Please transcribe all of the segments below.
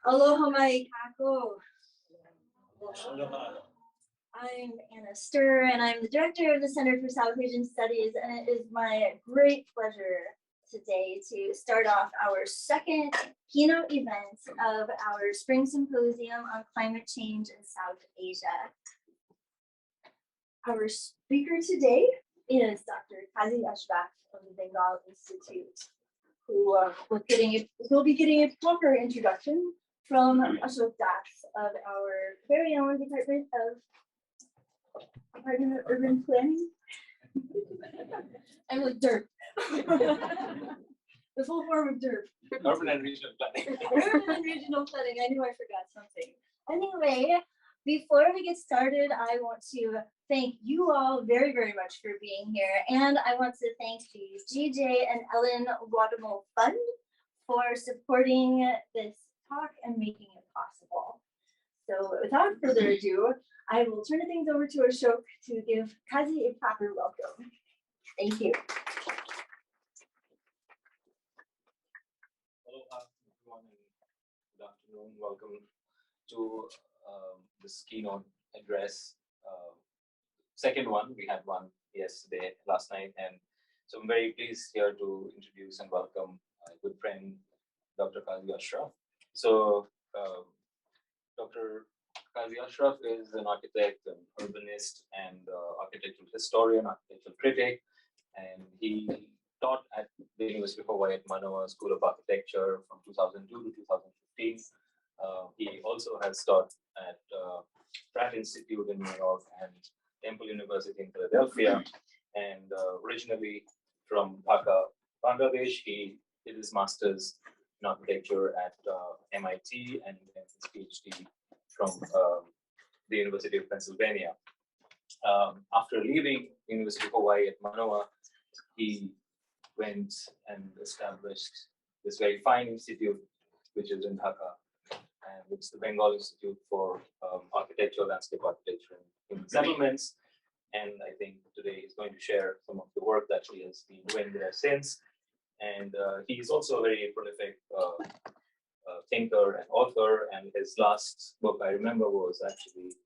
Aloha mai kako. I'm Anna Sturr, and I'm the director of the Center for South Asian Studies, and it is my great pleasure today to start off our second keynote event of our Spring Symposium on Climate Change in South Asia. Our speaker today is Dr. Kazi Ashraf of the Bengal Institute, who will be getting a proper introduction from Ashraf of our very own Department of Urban Planning. I'm like DERP. The full form of DERP. Urban and Regional Planning. Urban and Regional Planning. I knew I forgot something. Anyway, before we get started, I want to thank you all very, very much for being here. And I want to thank the GJ and Ellen Wadamo Fund for supporting this talk and making it possible. So without further ado, I will turn things over to Ashraf to give Kazi a proper welcome. Thank you. Aloha, everyone, and good afternoon. Welcome to this keynote address. Second one, we had one yesterday, last night, and so I'm very pleased here to introduce and welcome my good friend, Dr. Kazi Ashraf. So, Dr. Kazi Ashraf is an architect, an urbanist, and architectural historian, architectural critic, and he taught at the University of Hawaii at Manoa School of Architecture from 2002 to 2015. He also has taught at Pratt Institute in New York and Temple University in Philadelphia, and originally from Dhaka, Bangladesh. He did his master's in architecture at MIT and his PhD from the University of Pennsylvania. After leaving University of Hawaii at Manoa, he went and established this very fine institute, which is in Dhaka, and it's the Bengal Institute for Architecture, Landscape Architecture, and Human Settlements. And I think today he's going to share some of the work that he has been doing there since. And he's also a very prolific thinker and author. And his last book, I remember, was actually,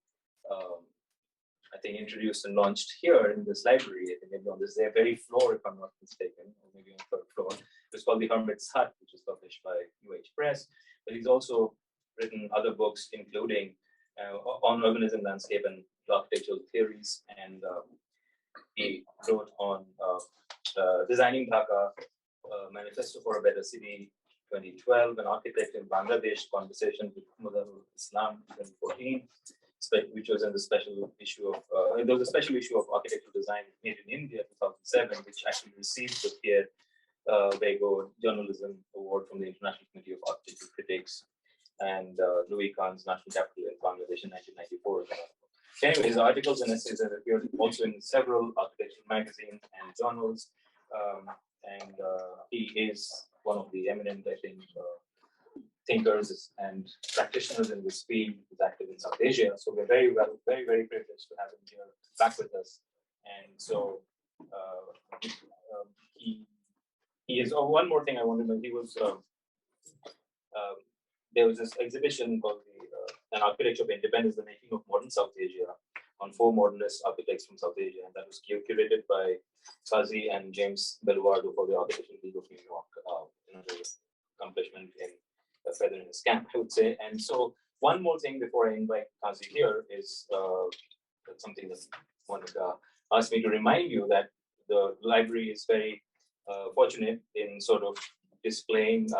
I think, introduced and launched here in this library. I think maybe on this very floor, if I'm not mistaken, or maybe on the third floor. It's called The Hermit's Hut, which is published by UH Press. But he's also written other books, including on urbanism, landscape, and architectural theories. And he wrote on Designing Dhaka, Manifesto for a Better City, 2012, An Architect in Bangladesh, Conversations with Modern Islam, 2014, which was in the special issue of, there was a special issue of architectural design made in India, 2007, which actually received the Pierre Bego Journalism Award from the International Committee of Architectural Critics, and Louis Khan's National Capital in Bangladesh in 1994. Anyway, his articles and essays have appeared also in several architectural magazines and journals, and he is one of the eminent, I think, thinkers and practitioners in this field. Who's active in South Asia. So we're very privileged to have him here back with us. And so he is. Oh, one more thing I wanted to know. He was. There was this exhibition called An Architecture of Independence, the Making of Modern South Asia, on 4 modernist architects from South Asia, and that was curated by Kazi and James Beluardo for the Architectural League of New York. Another accomplishment in a feather in his cap, I would say. And so, one more thing before I invite Kazi here is something that Monica asked me to remind you that the library is very fortunate in sort of displaying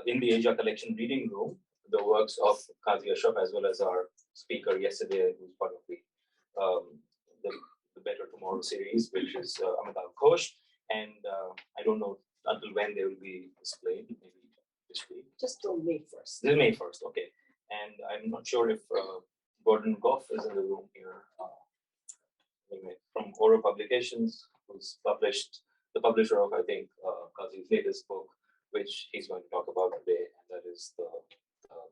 in the Asia Collection reading room the works of Kazi Ashraf, as well as our speaker yesterday, who's part of the Better Tomorrow series, which is Amitabh Ghosh. And I don't know until when they will be displayed, maybe this week. Just till May 1st. Till May 1st, okay. And I'm not sure if Gordon Goff is in the room here. Anyway, from Oro Publications, who's published, the publisher of, I think, Kazi's latest book, which he's going to talk about today, and that is the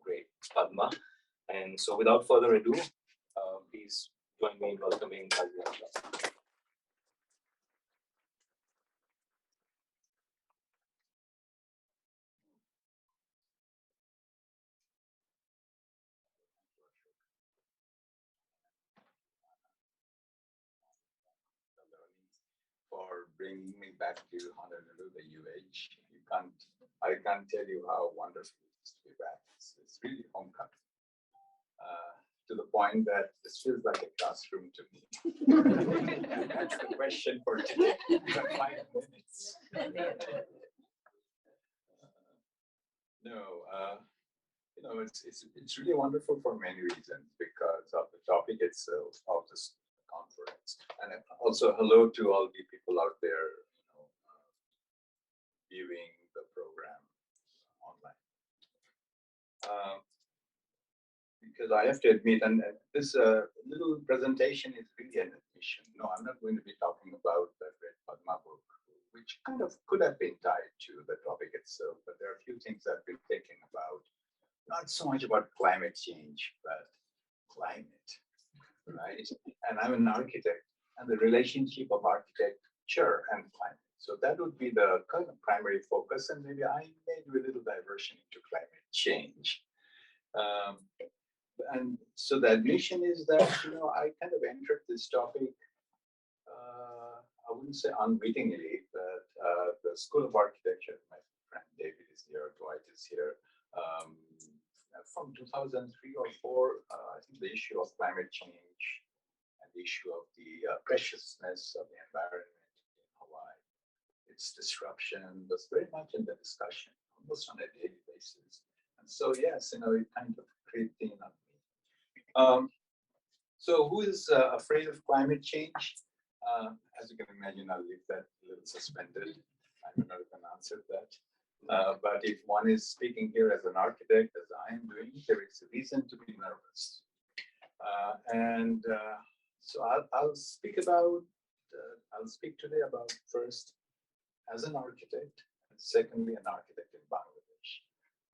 great Padma. And so without further ado, please join me in welcoming Kazi Ashraf. bringing me back to Honolulu, the UH. I can't tell you how wonderful it is to be back. It's really homecoming. To the point that this feels like a classroom to me. That's the question for today. 5 minutes. It's really wonderful for many reasons because of the topic itself of this conference, and also hello to all the people out there, viewing the program online. Because I have to admit, and this little presentation is really an admission. No, I'm not going to be talking about the Red Padma book, which kind of could have been tied to the topic itself, but there are a few things I've been thinking about. Not so much about climate change, but climate, right? And I'm an architect, and the relationship of architecture and climate. So that would be the kind of primary focus, and maybe I may do a little diversion into climate change. And so the admission is that, I kind of entered this topic, I wouldn't say unwittingly, but the School of Architecture, my friend David is here, Dwight is here, from 2003 or 4, I think the issue of climate change and the issue of the preciousness of the environment in Hawaii, its disruption was very much in the discussion, almost on a daily basis. And so, yes, it kind of creeped in on me. So who is afraid of climate change? As you can imagine, I'll leave that a little suspended. I don't know if I can answer that. But if one is speaking here as an architect, as I am doing, there is a reason to be nervous. So I'll speak today about first as an architect, and secondly, an architect in Bangladesh.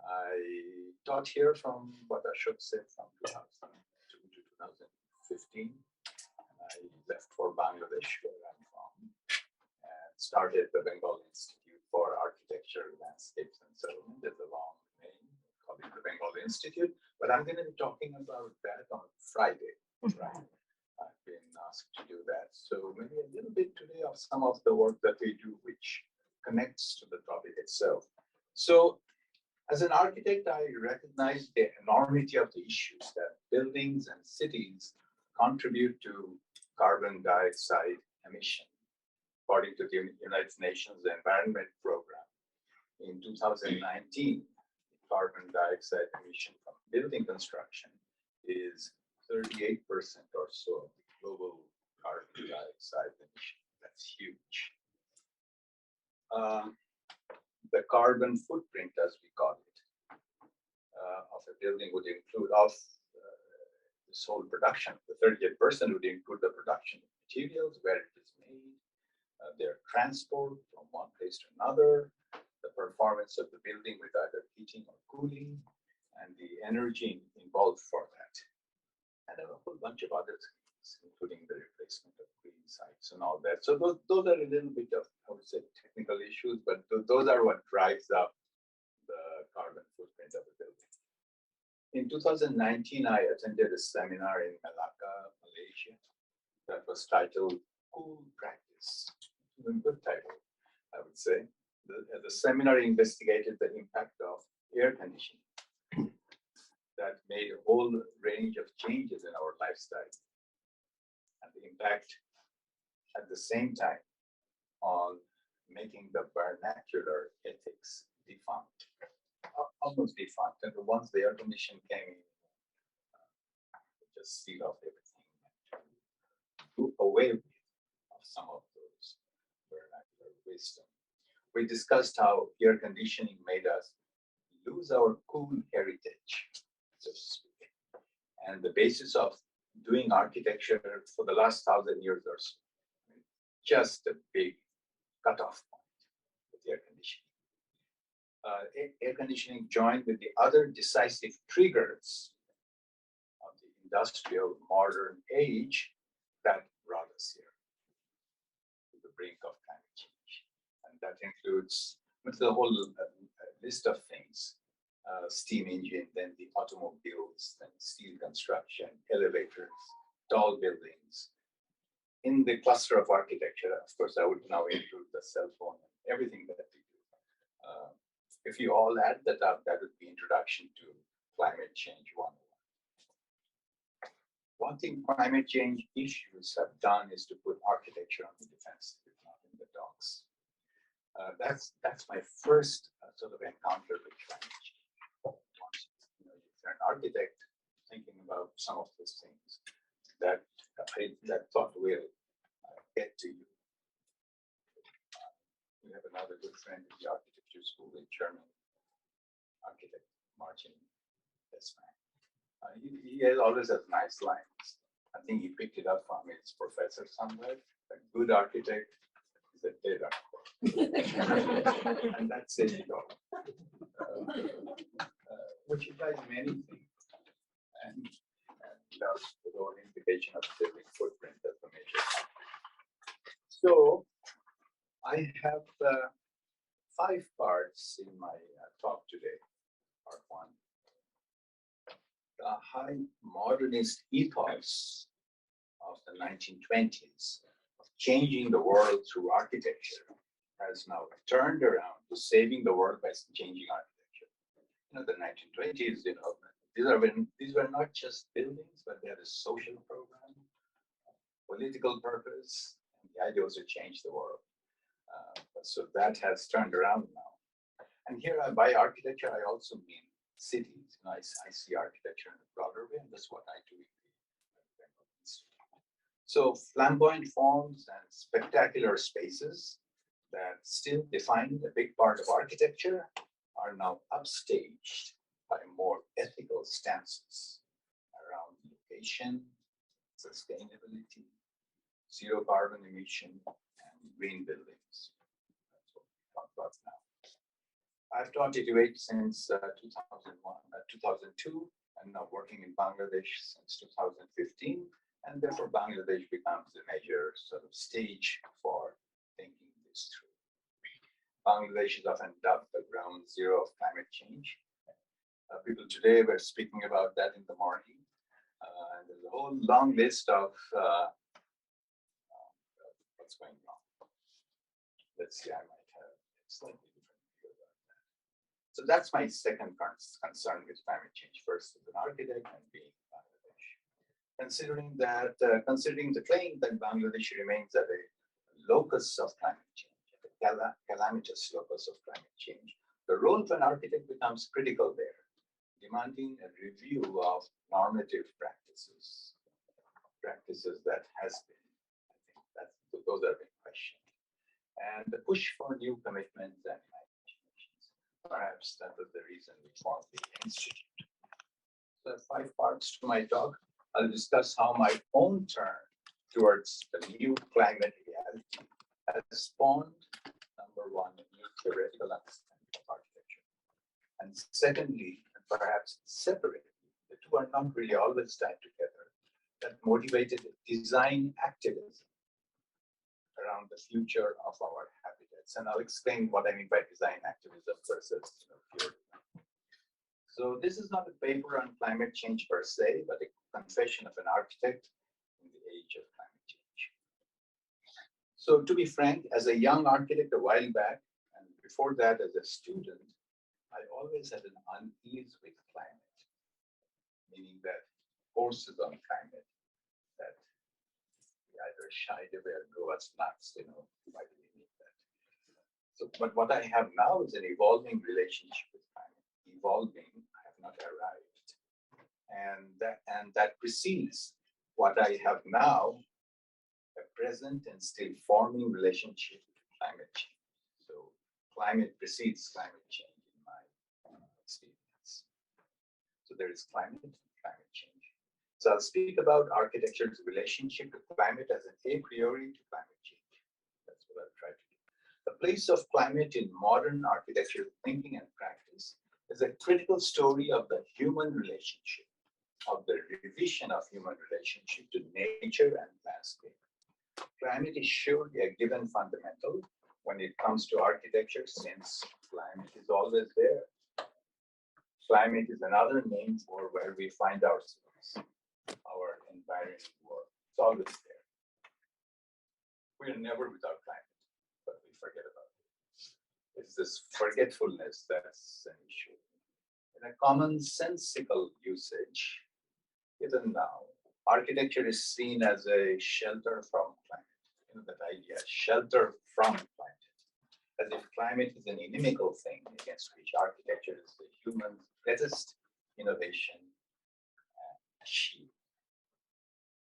I taught here from what Ashraf said from 2002 to 2015. And I left for Bangladesh, where I'm from, and started the Bengal Institute for Architecture, Landscapes, and Settlement. There's a long name, called it the Bengal Institute. But I'm going to be talking about that on Friday, right? I've been asked to do that. So maybe a little bit today of some of the work that we do, which connects to the topic itself. So as an architect, I recognize the enormity of the issues that buildings and cities contribute to carbon dioxide emission. According to the United Nations Environment Program, in 2019, carbon dioxide emission from building construction is 38% or so of the global carbon dioxide emission. That's huge. The carbon footprint, as we call it, of a building would include this whole production. The 38% would include the production of materials, where it is made, their transport from one place to another, the performance of the building with either heating or cooling, and the energy involved for that. And a whole bunch of other things, including the replacement of green sites and all that. So those are a little bit of, I would say, technical issues, but those are what drives up the carbon footprint of the building. In 2019, I attended a seminar in Malacca, Malaysia, that was titled Cool Practice. A good title, I would say. The seminar investigated the impact of air conditioning that made a whole range of changes in our lifestyle, and the impact at the same time on making the vernacular ethics defunct, almost defunct. And once the air conditioning came in, just seal off everything and do away with some of those vernacular wisdom. We discussed how air conditioning made us lose our cool heritage, so to speak, and the basis of doing architecture for the last 1,000 years or so. Just a big cutoff point with air conditioning. Air conditioning joined with the other decisive triggers of the industrial modern age that brought us here to the brink of climate change. And that includes the whole list of things. Steam engine, then the automobiles, then steel construction, elevators, tall buildings, in the cluster of architecture, of course, I would now include the cell phone and everything that we do. If you all add that up, that would be introduction to climate change 101. One thing climate change issues have done is to put architecture on the defensive, not in the docks. That's my first sort of encounter with climate change. Once, if you're an architect thinking about some of these things, that thought will get to you. We have another good friend in the architecture school in Germany, architect Martin Desman. He always has nice lines. I think he picked it up from his professor somewhere. A good architect is a dead architect. And that says it all. Which implies many things. And that's the whole implication of building footprint as a major factor. So I have 5 parts in my talk today. Part 1. The high modernist ethos of the 1920s of changing the world through architecture has now turned around to saving the world by changing architecture. The 1920s, these were not just buildings, but they had a social program, political purpose, and the idea was to change the world. So that has turned around now. And here by architecture, I also mean cities. I see architecture in a broader way, and that's what I do. So flamboyant forms and spectacular spaces that still define a big part of architecture are now upstaged by more ethical stances around location, sustainability, zero carbon emission, and green buildings. That's what we talk about now. I've taught EduAid since 2002, and now working in Bangladesh since 2015, and therefore Bangladesh becomes a major sort of stage for thinking this through. Bangladesh is often dubbed the ground zero of climate change. People today were speaking about that in the morning. And there's a whole long list of what's going on. Let's see, I might have a slightly different view about that. So that's my second concern with climate change. First, as an architect, and being Bangladesh. Considering the claim that Bangladesh remains at a locus of climate change, a calamitous locus of climate change, the role of an architect becomes critical there, demanding a review of normative practices that has been, I think those are being questioned, and the push for new commitments and imaginations. Perhaps that was the reason we formed the institute. So 5 parts to my talk. I'll discuss how my own turn towards the new climate reality has spawned, number 1, a new theoretical understanding of architecture. And secondly, and perhaps separately, the two are not really always tied together, that motivated design activism around the future of our habitats. And I'll explain what I mean by design activism versus pure. So this is not a paper on climate change per se, but a confession of an architect in the age of climate change. So to be frank, as a young architect a while back, and before that as a student, I always had an unease with climate, meaning that courses on climate that we either shied away or drove us nuts, why do we need that? So, but what I have now is an evolving relationship with climate. Evolving, I have not arrived. And that precedes what I have now, a present and still forming relationship with climate change. So climate precedes climate change in my experience. So there is climate and climate change. So I'll speak about architecture's relationship to climate as an a priori to climate change. That's what I'll try to do. The place of climate in modern architectural thinking and practice is a critical story of the human relationship, of the revision of human relationship to nature and landscape. Climate is surely a given fundamental when it comes to architecture, since climate is always there. Climate is another name for where we find ourselves, our environment world. It's always there. we're never without climate, but we forget about it. It's this forgetfulness that's an issue. In a commonsensical usage, even now, architecture is seen as a shelter from climate. You know that idea, shelter from climate, as if climate is an inimical thing against which architecture is the human's greatest innovation and shield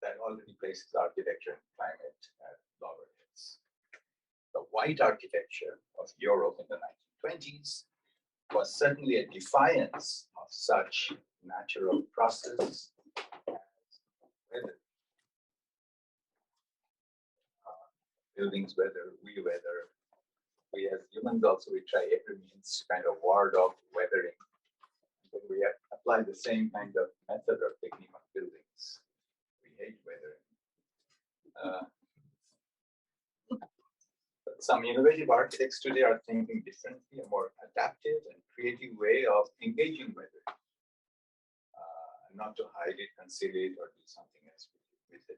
that already places architecture and climate at loggerheads. The white architecture of Europe in the 1920s was certainly a defiance of such natural process as weather. Buildings weather, we as humans also, we try every means to kind of ward off weathering. But we apply the same kind of method or technique on buildings. We hate weathering. But some innovative architects today are thinking differently, a more adaptive and creative way of engaging weathering. Not to hide it, conceal it, or do something else with it.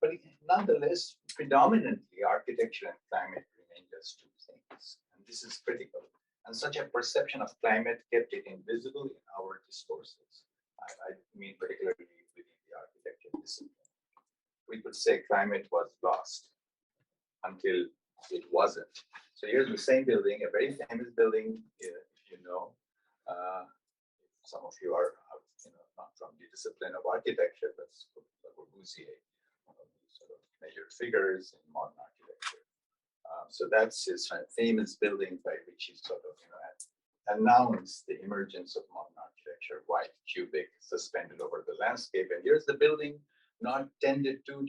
But nonetheless, predominantly architecture and climate remain just two things. And this is critical. And such a perception of climate kept it invisible in our discourses. I mean, particularly within the architecture discipline. We could say climate was lost until it wasn't. So here's the same building, a very famous building, if you know. Some of you are, not from the discipline of architecture, but Le Corbusier, one of the sort of major figures in modern architecture. So that's his famous building by which he sort of announced the emergence of modern architecture, white, cubic, suspended over the landscape. And here's the building not tended to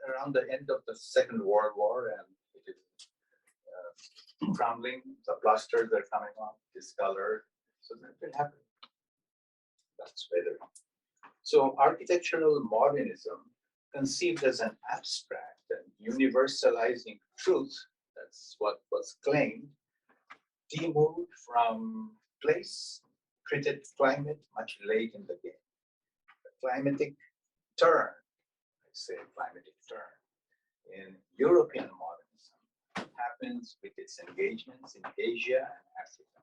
around the end of the Second World War, and it is crumbling. The blasters are coming off, discolored. So that will happen. That's weather. So architectural modernism, conceived as an abstract and universalizing truth, that's what was claimed, demoved from place, treated climate much late in the game. The climatic turn, I say climatic turn, in European modernism happens with its engagements in Asia and Africa.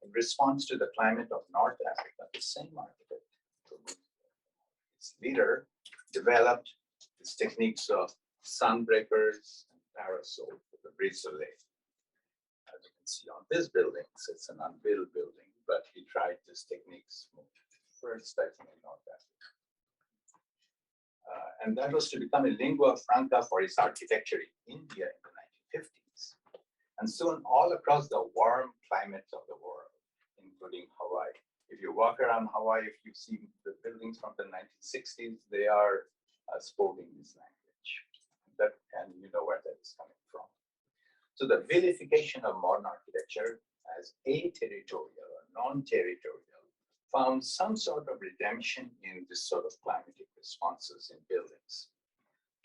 In response to the climate of North Africa, the same architect, its leader, developed these techniques of sunbreakers and parasols for the brise soleil. As you can see on this building, so it's an unbuilt building, but he tried these techniques first, I think, in North Africa. And that was to become a lingua franca for his architecture in India in the 1950s. And soon all across the warm climates of the world, including Hawaii. If you walk around Hawaii, if you see the buildings from the 1960s, they are spoken this language. And you know where that is coming from. So the vilification of modern architecture as aterritorial or non-territorial found some sort of redemption in this sort of climatic responses in buildings.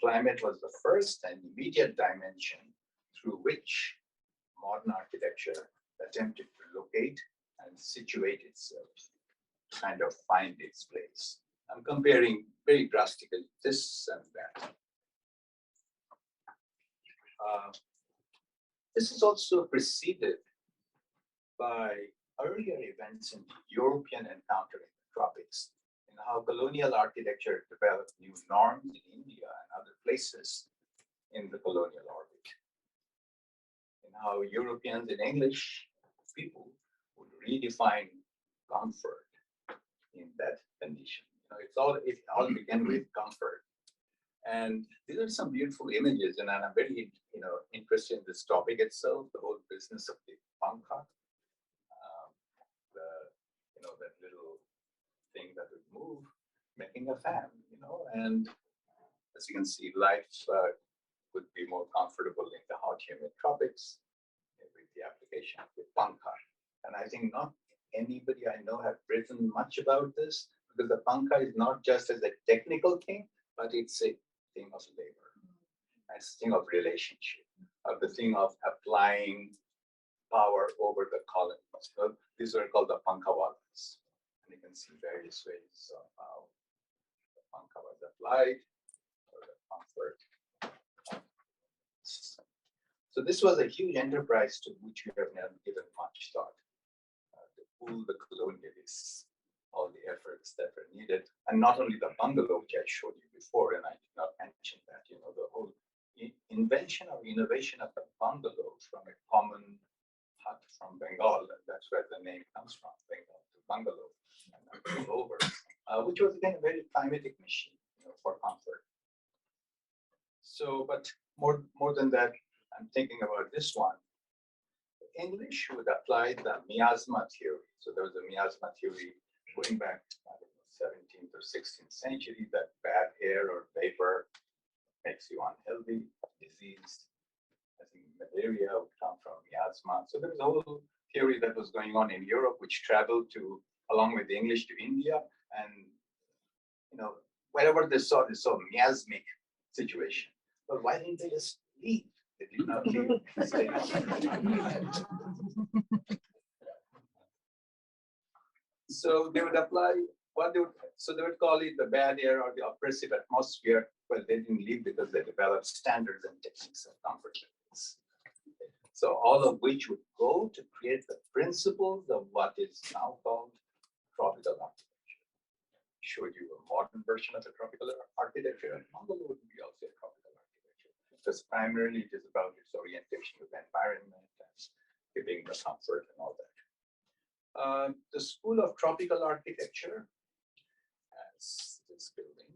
Climate was the first and immediate dimension through which modern architecture attempted to locate and situate itself, kind of find its place. I'm comparing very drastically this and that. This is also preceded by earlier events in European encounter in the tropics, in how colonial architecture developed new norms in India and other places in the colonial orbit, in how Europeans and English people would redefine comfort in that condition. It all began with comfort. And these are some beautiful images, and I'm very interested in this topic itself, the whole business of the panka, that little thing that would move, making a fan, and as you can see, life would be more comfortable in the hot, humid tropics with the application of the panka. And I think not anybody I know have written much about this, because the panka is not just as a technical thing, but it's a thing of labor, it's a thing of relationship, of the thing of applying power over the colonies. So these are called the pankawalas. And you can see various ways of how the panka was applied, or the comfort of So this was a huge enterprise to which we have never given much thought. To fool the colonialists, all the efforts that were needed, and not only the bungalow, which I showed you before, and I did not mention that, you know, the whole invention or innovation of the bungalow from a common hut from Bengal, and that's where the name comes from, Bengal to bungalow, and over, which was again a very climatic machine, you know, for comfort. So, but more than that, I'm thinking about this one. English would apply the miasma theory. So there was a miasma theory going back to the 17th or 16th century, that bad air or vapor makes you unhealthy, diseased. I think malaria would come from miasma. So there was a whole theory that was going on in Europe, which traveled to, along with the English, to India. And, you know, wherever they saw miasmic situation. But why didn't they just leave? They did not leave. So they would apply what they would, so they would call it the bad air or the oppressive atmosphere. Well, they didn't leave because they developed standards and techniques of comfort levels. So all of which would go to create the principles of what is now called tropical architecture. Showed you a modern version of the tropical architecture, and bungalow would be also a tropical architecture, because primarily it is about its orientation with the environment and giving the comfort and all that. The School of Tropical Architecture, as this building,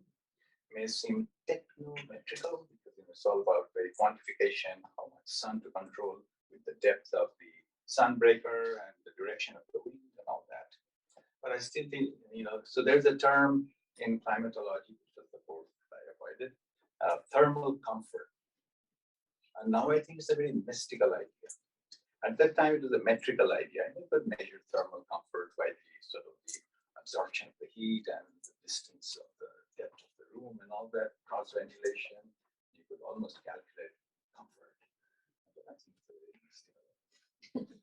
may seem techno-metrical, because it's all about very quantification, how much sun to control with the depth of the sunbreaker and the direction of the wind and all that. But I still think, you know, so there's a term in climatology, which was the fourth I avoided, thermal comfort. And now I think it's a very mystical idea. At that time, it was a metrical idea. You could measure thermal comfort by the sort of the absorption of the heat and the distance of the depth of the room and all that, cross ventilation. You could almost calculate comfort. But I think it's a very mystical idea.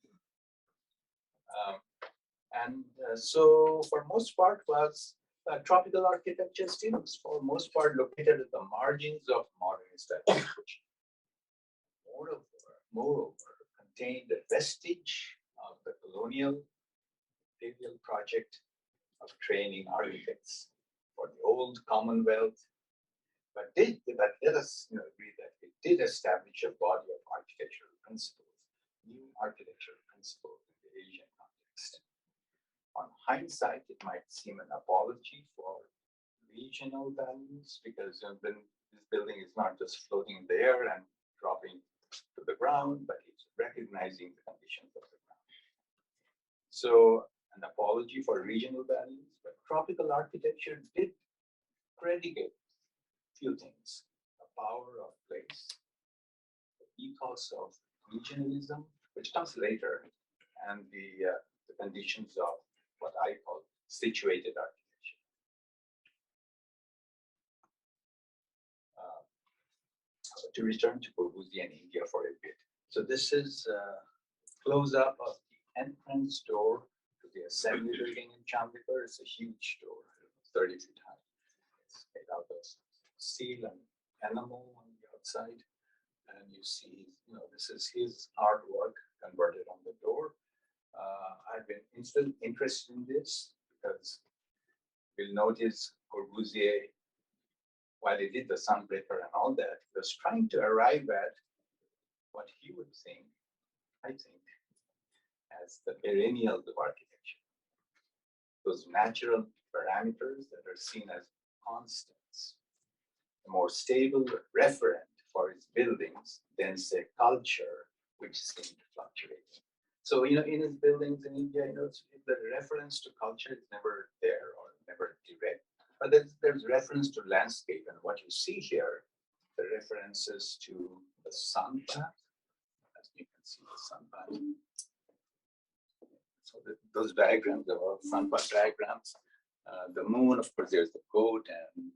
So for most part was tropical architecture still for most part located at the margins of modernist architecture. Moreover, contained a vestige of the colonial imperial project of training architects for the old Commonwealth, but let us agree that it did establish a body of architectural principles, new architectural principles in the Asian context. On hindsight, it might seem an apology for regional values, because then this building is not just floating there and dropping to the ground, but it's recognizing the conditions of the ground. So an apology for regional values, but tropical architecture did predicate a few things: the power of place, the ethos of regionalism, which comes later, and the conditions of what I call situated architecture. To return to Corbusier and India for a bit. So this is a close-up of the entrance door to the assembly building in Chandipur. It's a huge door, 30 feet high. It's made out of steel and enamel on the outside. And you see, this is his artwork converted on the door. I've been interested in this because you'll notice Corbusier, while he did the sunbreaker and all that, he was trying to arrive at what he would think, I think, as the perennials of architecture. Those natural parameters that are seen as constants, a more stable referent for his buildings than, say, culture, which seemed to fluctuate. So, in his buildings in India, the reference to culture is never there or never direct. But there's reference to landscape, and what you see here, the references to the sun path, as you can see the sun path. So those diagrams are all sun path diagrams. The moon, of course, there's the goat and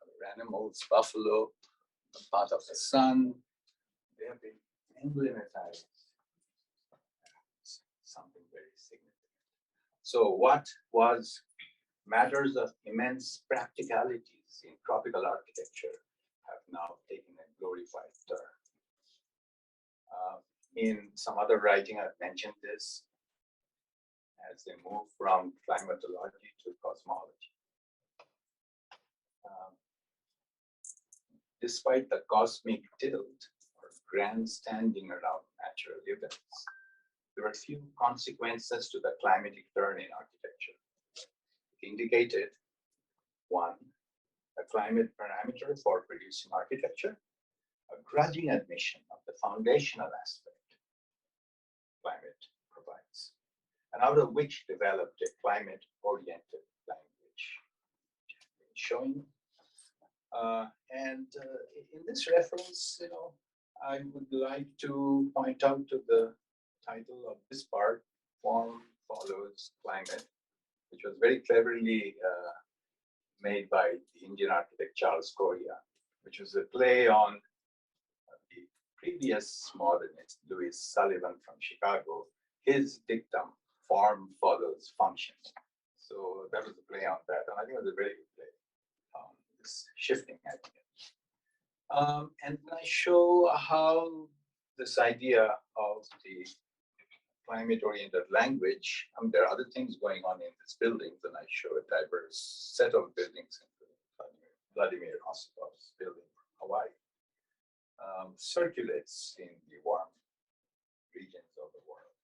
other animals, buffalo, the path of the sun. They have been emblematized as something very significant. So what was matters of immense practicalities in tropical architecture have now taken a glorified turn. In some other writing, I've mentioned this as they move from climatology to cosmology. Despite the cosmic tilt or grandstanding around natural events, there are few consequences to the climatic turn in architecture. It indicated, one, a climate parameter for producing architecture, a grudging admission of the foundational aspect climate provides, and out of which developed a climate-oriented language, showing. In this reference, I would like to point out to the title of this part, Form Follows Climate, which was very cleverly made by the Indian architect Charles Correa, which was a play on the previous modernist Louis Sullivan from Chicago, his dictum, form follows function. So that was a play on that, and I think it was a very good play on this shifting idea. And then I show how this idea of the climate-oriented language, there are other things going on in these buildings, and I show a diverse set of buildings, including Vladimir Osiphov's building from Hawaii, circulates in the warm regions of the world.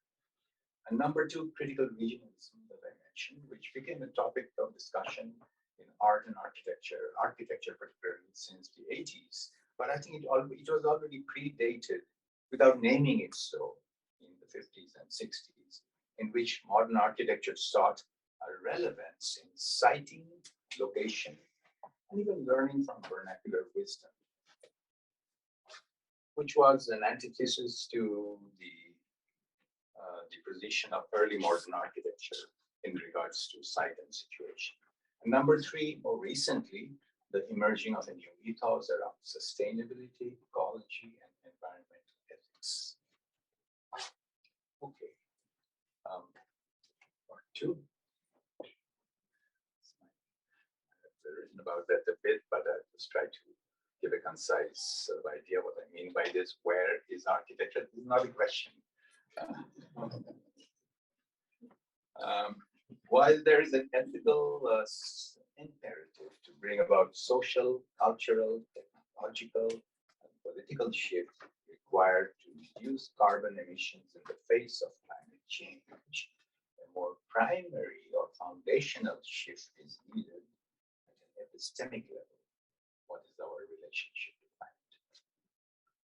And number two, critical regionalism that I mentioned, which became a topic of discussion in art and architecture particularly since the 80s. But I think it was already predated, without naming it so, in the 50s and 60s, in which modern architecture sought a relevance in siting, location, and even learning from vernacular wisdom, which was an antithesis to the position of early modern architecture in regards to site and situation. And number three, more recently, the emerging of a new ethos around sustainability, ecology, and environmental ethics. Okay. Part two. I've written about that a bit, but I'll just try to give a concise sort of idea what I mean by this. Where is architecture? This is not a question. While there is an ethical imperative to bring about social, cultural, technological, and political shift required to reduce carbon emissions in the face of climate change, a more primary or foundational shift is needed at an epistemic level. What is our relationship to climate?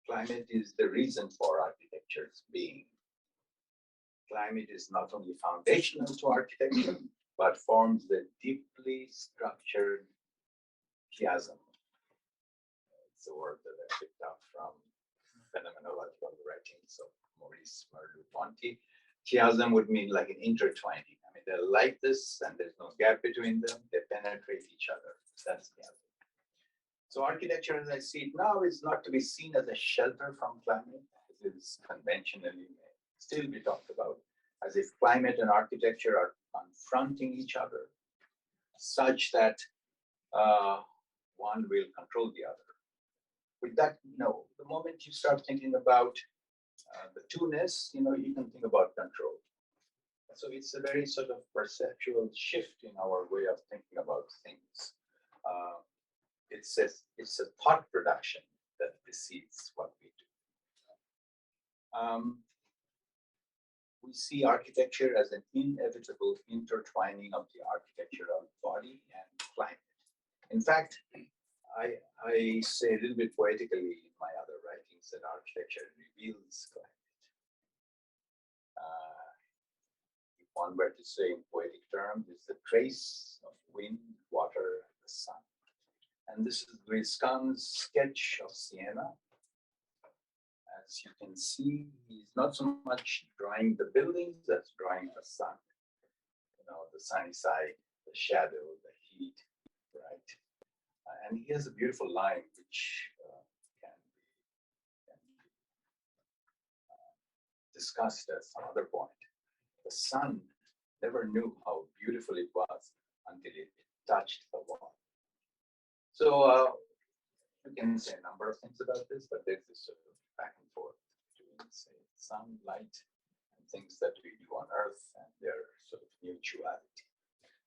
Climate is the reason for architecture's being. Climate is not only foundational to architecture, but forms the deeply structured chiasm. It's a word that I picked up from phenomenological writings of Maurice Merleau-Ponty. Chiasm would mean like an intertwining. They're like this, and there's no gap between them. They penetrate each other. That's chiasm. So architecture, as I see it now, is not to be seen as a shelter from climate, as it is conventionally still be talked about, as if climate and architecture are confronting each other, such that one will control the other. With that, no. The moment you start thinking about the two-ness, you can think about control. So it's a very sort of perceptual shift in our way of thinking about things. It's a thought production that precedes what we do. We see architecture as an inevitable intertwining of the architectural body and climate. In fact, I say a little bit poetically in my other writings that architecture reveals climate. If one were to say in poetic terms, it's the trace of wind, water, and the sun. And this is Louis Kahn's sketch of Siena. As you can see, he's not so much drawing the buildings as drawing the sun. The sunny side, the shadow, the heat, right? And he has a beautiful line which can be discussed at some other point. The sun never knew how beautiful it was until it touched the wall. So we can say a number of things about this, but there's this sort of back and forth between say, sunlight, and things that we do on Earth and their sort of mutuality.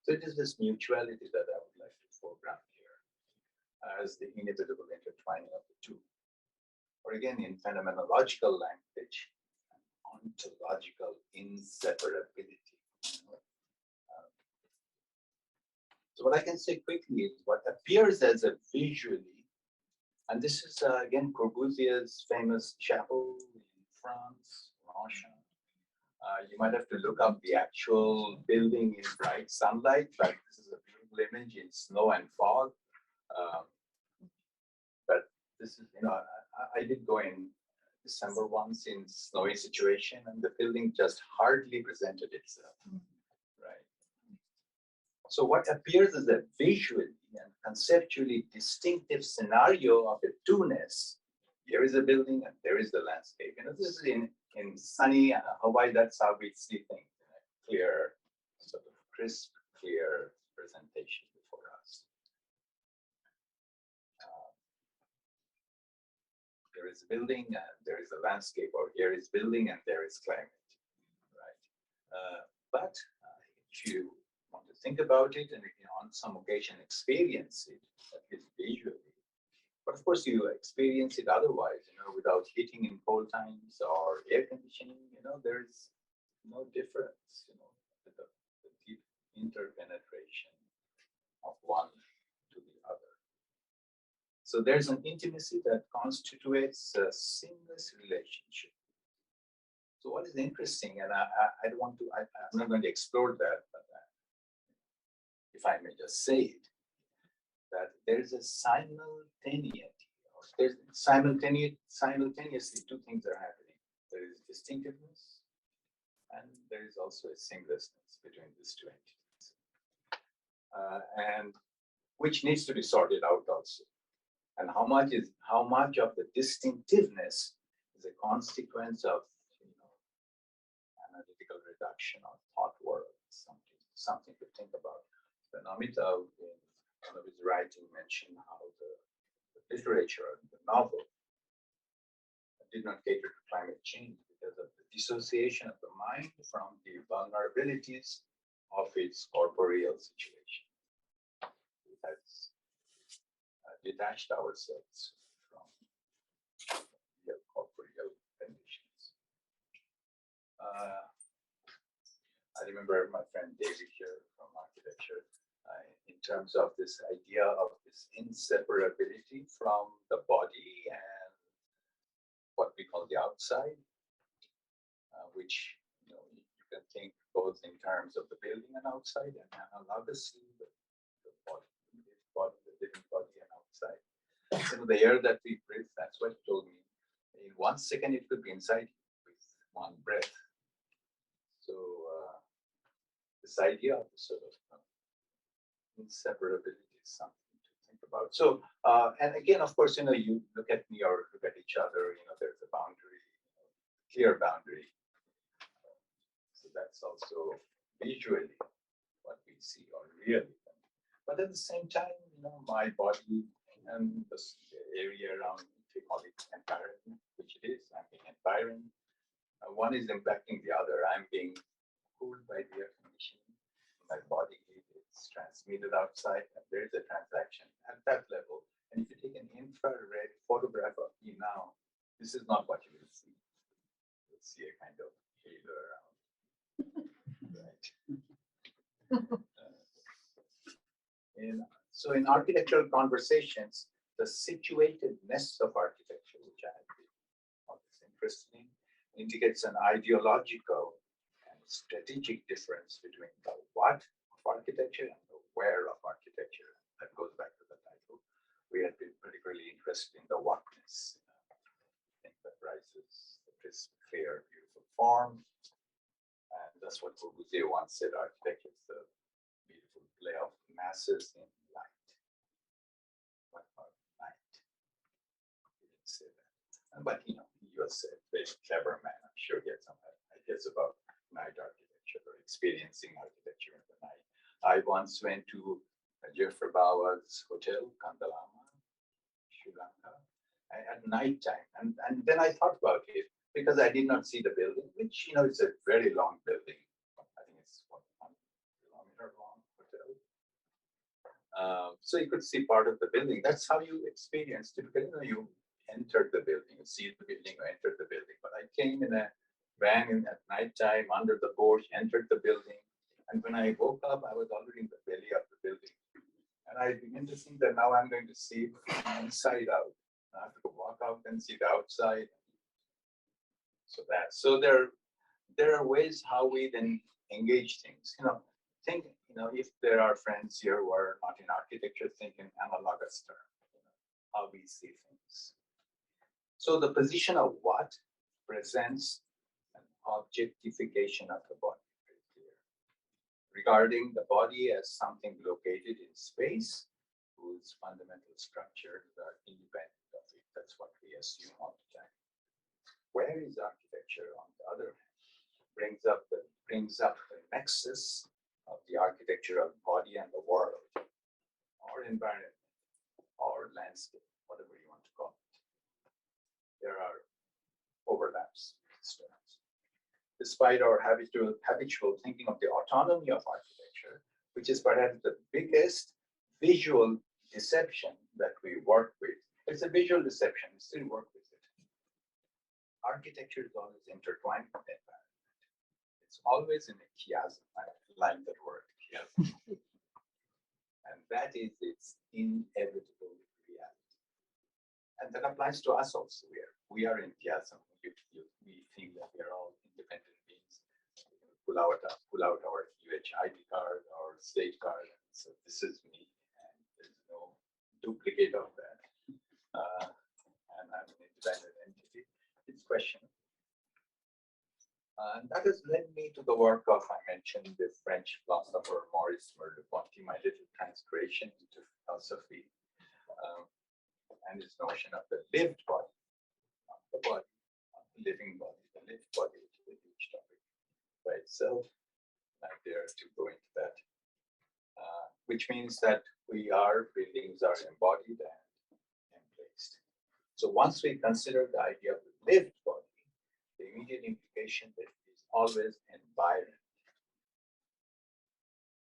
So it is this mutuality that I would like to foreground here as the inevitable intertwining of the two. Or again, in phenomenological language, ontological inseparability. So what I can say quickly is what appears as a visually, and this is again Corbusier's famous chapel in France, Russia. You might have to look up the actual building in bright sunlight, but this is a beautiful image in snow and fog. But this is, I did go in December once in snowy situation, and the building just hardly presented itself. Right. So what appears as a visually and conceptually distinctive scenario of a two-ness, here is a building and there is the landscape. This is in sunny Hawaii, that's how we see things in a clear, sort of crisp, clear presentation before us. There is a building and there is a landscape, or here is building and there is climate, right? But if you want to think about it and on some occasion experience it, at least visually, but of course you experience it otherwise, without heating in cold times or air conditioning, there is no difference, the deep interpenetration of one to the other. So there's an intimacy that constitutes a seamless relationship. So what is interesting, and I don't want to, I'm not going to explore that, but if I may just say it, that there's a simultaneity, or there's simultaneously two things are happening. There is distinctiveness, and there is also a seamlessness between these two entities, and which needs to be sorted out also. And how much of the distinctiveness is a consequence of analytical reduction or thought world, something to think about. Then Amitav, in one of his writing, mentioned how the literature, the novel, did not cater to climate change because of the dissociation of the mind from the vulnerabilities of its corporeal situation. It has detached ourselves from real corporeal conditions. I remember my friend David here from architecture, in terms of this idea of this inseparability from the body and what we call the outside, which you can think both in terms of the building and outside, and analogously the body, the living body and outside. The air that we breathe, that's what he told me. In 1 second, it could be inside with one breath. So this idea of sort of inseparability is something to think about. So, and again, of course, you look at me or look at each other, there's a boundary, clear boundary. So that's also visually what we see or really. But at the same time, my body and the area around me, we call it environment, which it is. I'm being environed. One is impacting the other. I'm being cooled by the air conditioning. My body is transmitted outside, and there is a transaction at that level. And if you take an infrared photograph of me now, this is not what you will see. You'll see a kind of halo around. Right. So in architectural conversations, the situatedness of architecture, which I have been always interested in, indicates an ideological and strategic difference between the what of architecture and the where of architecture. That goes back to the title. We have been particularly interested in the whatness, thing that rises, the crisp, clear, beautiful form. And that's what Corbusier once said, architecture is the beautiful play of masses in light. What about light? He didn't say that. But he was a very clever man. I'm sure he had some ideas about night architecture or experiencing architecture in the night. I once went to Jeffrey Bawa's hotel, Kandalama, Sri Lanka, at night time. And then I thought about it. because I did not see the building, which, you know, it's a very long building. I think it's what, 1 kilometer long hotel. So you could see part of the building. That's how you experience. Typically, you know, you entered the building, you see the building, you entered the building. But I came in a van at nighttime under the porch, entered the building. And when I woke up, I was already in the belly of the building. And I began to think that now I'm going to see inside out. I have to walk out and see the outside. So there are ways how we then engage things. You know, think, you know, if there are friends here who are not in architecture, think in analogous terms, you know, how we see things. So the position of what presents an objectification of the body, very clear. Regarding the body as something located in space, whose fundamental structures are independent of it. That's what we assume all the time. Where is architecture, on the other hand, brings up the nexus of the architecture of body and the world, or environment, or landscape, whatever you want to call it. There are overlaps. Despite our habitual thinking of the autonomy of architecture, which is perhaps the biggest visual deception that we work with. It's a visual deception, we still work with it. Architecture is always intertwined with the environment. It's always in a chiasm. I like that word, chiasm. And that is its inevitable reality. And that applies to us also. We are in chiasm. We feel that we are all independent beings. Pull out our UHID card, our state card. So this is me, and there's no duplicate of that. And I'm an independent entity. It's questionable. And that has led me to the work of, I mentioned, the French philosopher Maurice Merleau-Ponty, my little transgression into philosophy, and his notion of the lived body, not the body, not the living body, the lived body, which is a huge topic by itself. I dare to go into that, which means that buildings are embodied and emplaced. So once we consider the idea of the lived body, the immediate implication that it is always environment.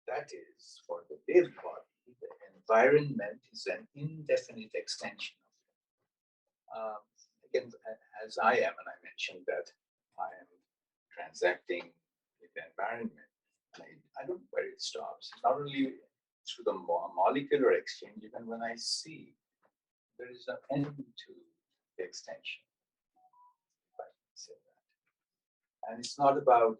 That is, for the lived body, the environment is an indefinite extension of it. Again, as I am, and I mentioned that I am transacting with the environment, I don't know where it stops. Not only through the molecular exchange, even when I see, there is an end to the extension, if I can say that. And it's not about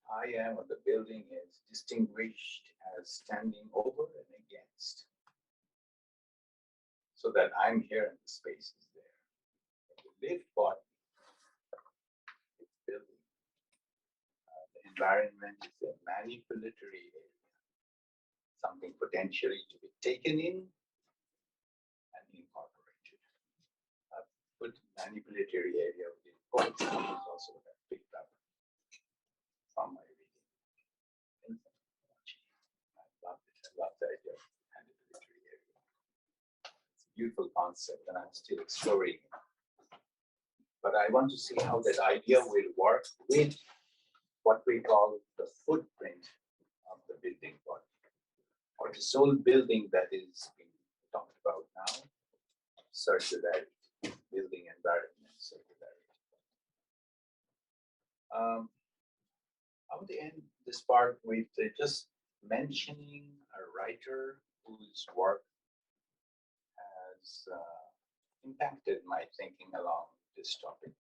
I am or the building is distinguished as standing over and against, so that I'm here and the space is there. The lived body, it's building. The environment is a manipulatory area, something potentially to be taken in and incorporated. Put manipulatory area within quotes is also what I picked up from my reading. I love it. I love the idea of manipulatory area. It's a beautiful concept, and I'm still exploring it. But I want to see how that idea will work with what we call the footprint of the building body, or the sole building that is being talked about now, circularity, building environment, circularity. I want to end this part with just mentioning a writer whose work has impacted my thinking along this topic,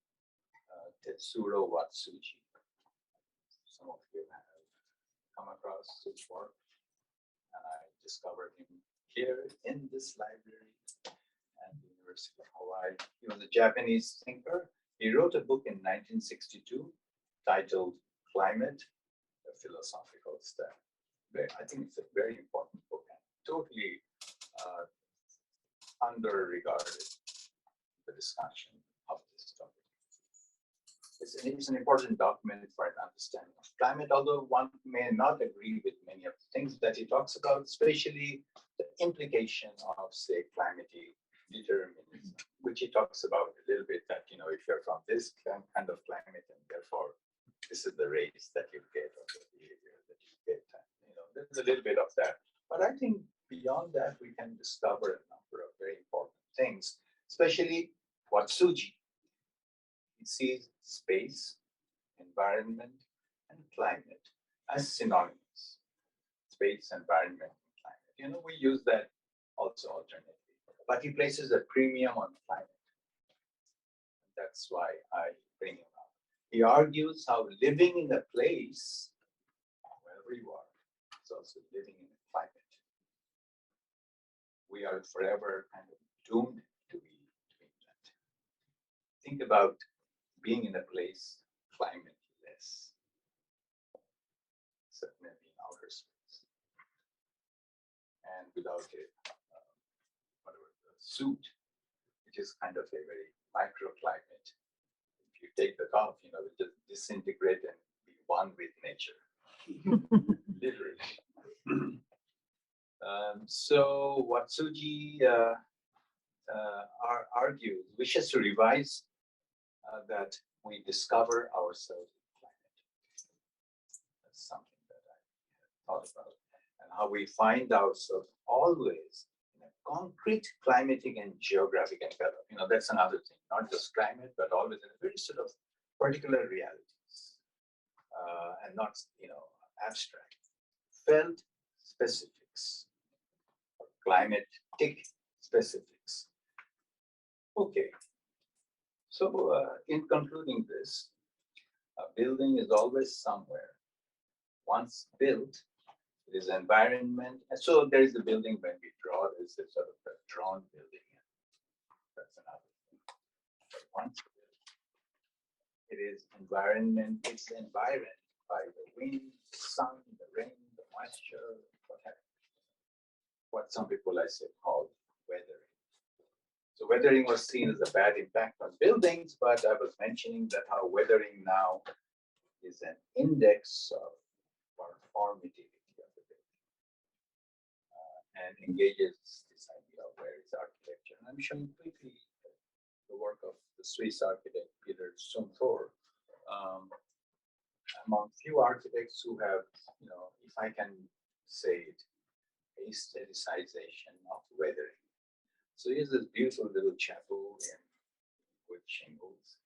Tetsuro Watsuji. Some of you have come across his work, and I discovered him here in this library at the University of Hawaii. He was a Japanese thinker. He wrote a book in 1962 titled Climate, a Philosophical Step. I think it's a very important book and totally under-regarded the discussion of this topic. It's an important document for an understanding of climate, although one may not agree with many of the things that he talks about, especially the implication of, say, determinism, which he talks about a little bit, that, if you're from this kind of climate, and therefore this is the race that you get, or the behavior that you get. There's a little bit of that. But I think beyond that, we can discover a number of very important things, especially Watsuji. He sees space, environment, and climate as synonymous. Space, environment, and climate. We use that also alternately. But he places a premium on climate. That's why I bring him up. He argues how living in a place, wherever you are, is also living in a climate. We are forever kind of doomed to be doing that. Think about being in a place climately-less, certainly in outer space, and without a suit, which is kind of a very microclimate. If you take that off, it just disintegrate and be one with nature, literally. So Watsuji wishes to revise that we discover ourselves in climate. That's something that I thought about, and how we find ourselves always in a concrete climatic and geographic envelope. That's another thing, not just climate, but always in a very sort of particular realities, and not abstract, felt specifics, or climatic specifics. Okay. So in concluding this, a building is always somewhere. Once built, it is environment. And so there is a building when we draw, there's a sort of a drawn building. That's another thing. But once built, it is environment. It's environed by the wind, the sun, the rain, the moisture, what some people, I say, call weathering. So weathering was seen as a bad impact on buildings, but I was mentioning that how weathering now is an index of performativity of the building, and engages this idea of where is architecture. And I'm showing quickly the work of the Swiss architect Peter Zumthor, among few architects who have, if I can say it, a aestheticization of weathering. So here's this beautiful little chapel in wood shingles,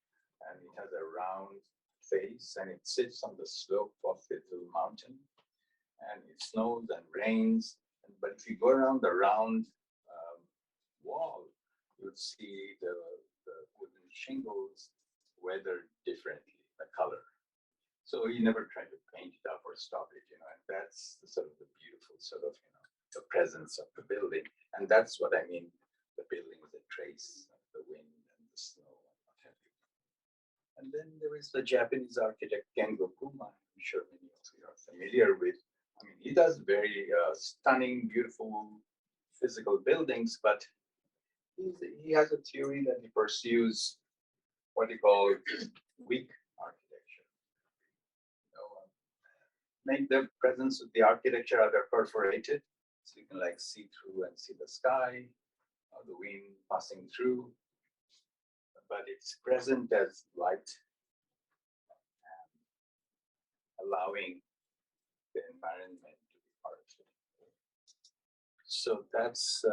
and it has a round face, and it sits on the slope of the little mountain, and it snows and rains. But if you go around the round wall, you'd see the wooden shingles weathered differently, the color. So you never try to paint it up or stop it, and that's the sort of the beautiful sort of, the presence of the building. And that's what I mean. The building is a trace of the wind and the snow and what have you. And then there is the Japanese architect Kengo Kuma. I'm sure many of you are familiar with. I mean, he does very stunning, beautiful physical buildings, but he has a theory that he pursues what he calls weak architecture. Make the presence of the architecture either perforated, so you can see through and see the sky, or the wind passing through, but it's present as light, and allowing the environment to be part of it. So that's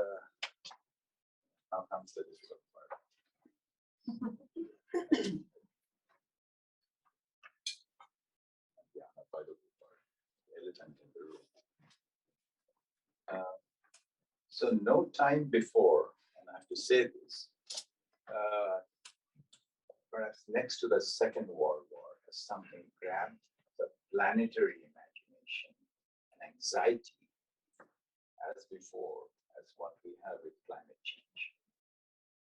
now comes the difficult part. Yeah, not quite the good part. The elephant in the room. So no time before, and I have to say this, perhaps next to the Second World War, as something grabbed the planetary imagination and anxiety as before, as what we have with climate change.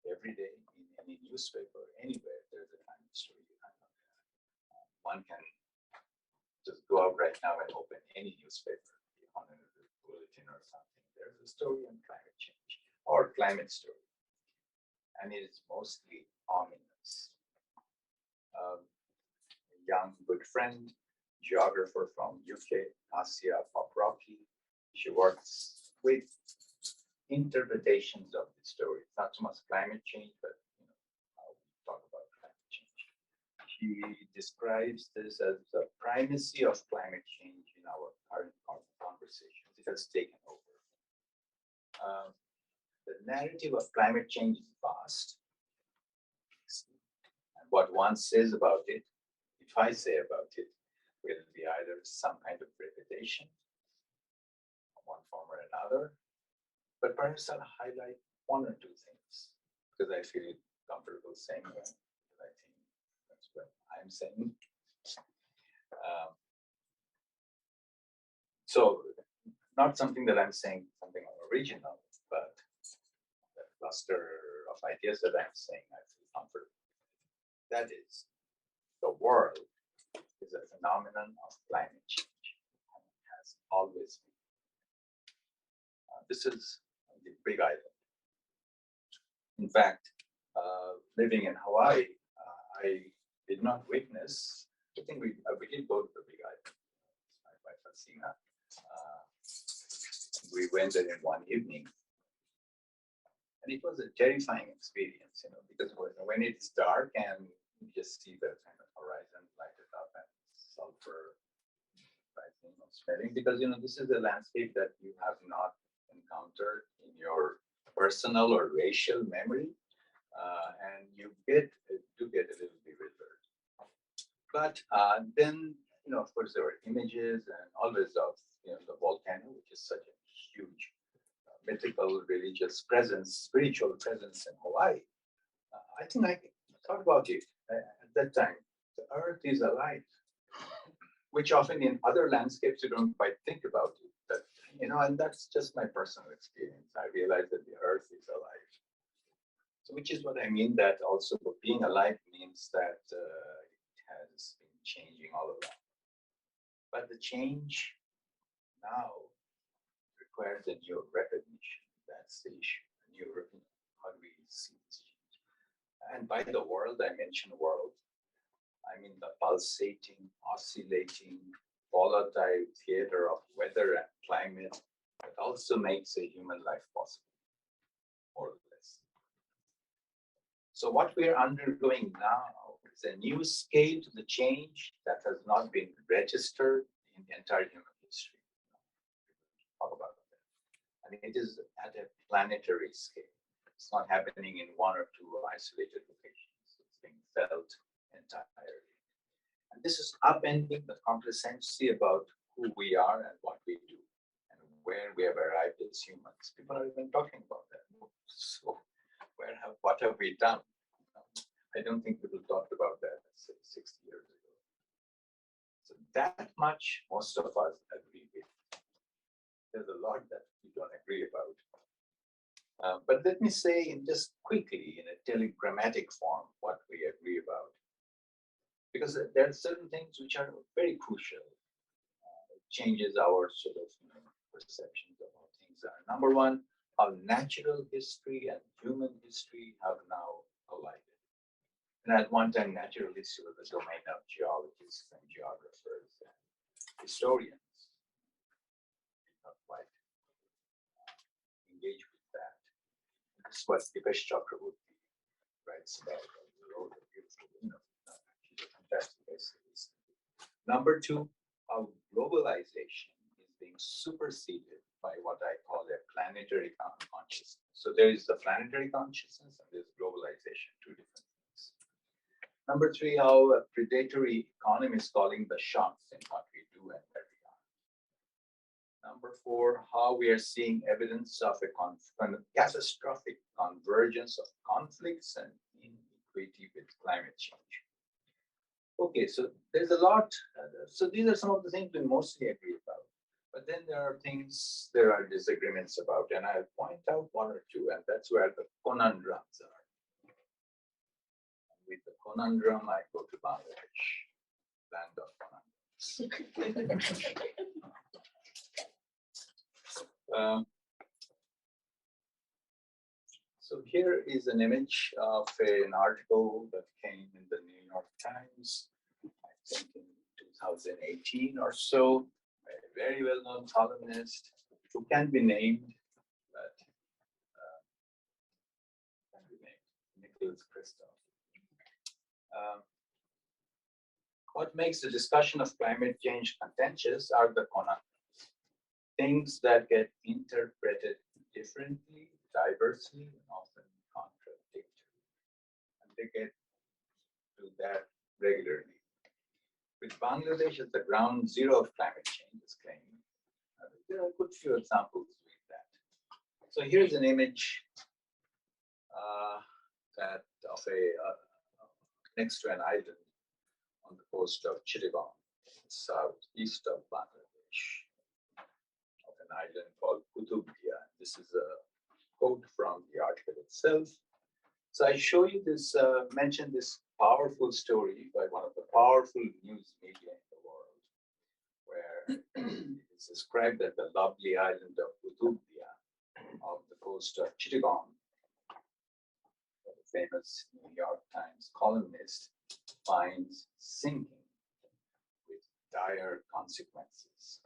Every day in any newspaper, anywhere, there's a climate story. One can just go out right now and open any newspaper, the Honolulu Bulletin or something. There's a story on climate change or climate story, and it is mostly ominous. A young good friend, geographer from UK, Asia Poprocki, she works with interpretations of the story. It's not so much climate change, but how we talk about climate change. She describes this as the primacy of climate change in our current conversations. It has taken over. The narrative of climate change is vast. And what one says about it, if I say about it, will be either some kind of repetition, one form or another, but perhaps I'll highlight one or two things because I feel comfortable saying that. I think that's what I'm saying. So, not something that I'm saying something original, but the cluster of ideas that I'm saying, I feel comfortable. That is, the world is a phenomenon of climate change and it has always been. This is the big island. In fact, living in Hawaii, I did not witness. I think we did go to the big island. My wife Hasina. We went there in one evening, and it was a terrifying experience, because when it's dark and you just see the kind of horizon lighted up and sulfur rising or smelling, because this is a landscape that you have not encountered in your personal or racial memory, and you do get a little bewildered. But then, of course, there were images and always of the volcano, which is such a huge mythical, religious presence, spiritual presence in Hawaii. I think I thought about it at that time. The earth is alive, which often in other landscapes you don't quite think about it. But, and that's just my personal experience. I realized that the earth is alive. So, which is what I mean that also being alive means that it has been changing all around. But the change now requires a new recognition. That's the issue. A new recognition. How do we see this change? And by the world, I mention world. I mean the pulsating, oscillating, volatile theater of weather and climate that also makes a human life possible, more or less. So what we're undergoing now is a new scale to the change that has not been registered in the entire human history. Talk about that. I mean, it is at a planetary scale. It's not happening in one or two isolated locations. It's being felt entirely. And this is upending the complacency about who we are and what we do and where we have arrived as humans. People are even talking about that. So what have we done? I don't think people talked about that 60 years ago. So that much most of us agree with. There's a lot that we don't agree about. But let me say just quickly in a telegrammatic form what we agree about. Because there are certain things which are very crucial. It changes our sort of perceptions of how things are. Number one, how natural history and human history have now collided. And at one time, natural history was the domain of geologists and geographers and historians. Did not quite engage with that. This is what Dipesh Chakraborty writes about. He wrote a beautiful, she's a fantastic essayist. Number two, how globalization is being superseded by what I call a planetary consciousness. So there is the planetary consciousness and there's globalization, two different things. Number three, how a predatory economy is calling the shots in what we do and where we are. Number four, how we are seeing evidence of a catastrophic convergence of conflicts and inequity with climate change. Okay, so there's a lot. So these are some of the things we mostly agree about. But then there are disagreements about, and I'll point out one or two, and that's where the conundrums are. With the conundrum, I go to Bangladesh, land of conundrums. So here is an image of an article that came in the New York Times, I think in 2018 or so, a very well-known columnist who can be named, but kills Christoph. What makes the discussion of climate change contentious are the conundrums, things that get interpreted differently, diversely, and often contradictory. And they get to that regularly. With Bangladesh as the ground zero of climate change is claimed, there are a good few examples with that. So here's an image that of a next to an island on the coast of Chittagong, southeast of Bangladesh, of an island called Kutubdia. This is a quote from the article itself. So I show you this, mention this powerful story by one of the powerful news media in the world, where it is described that the lovely island of Kutubdia, of the coast of Chittagong, the famous New York Times columnist, finds sinking with dire consequences.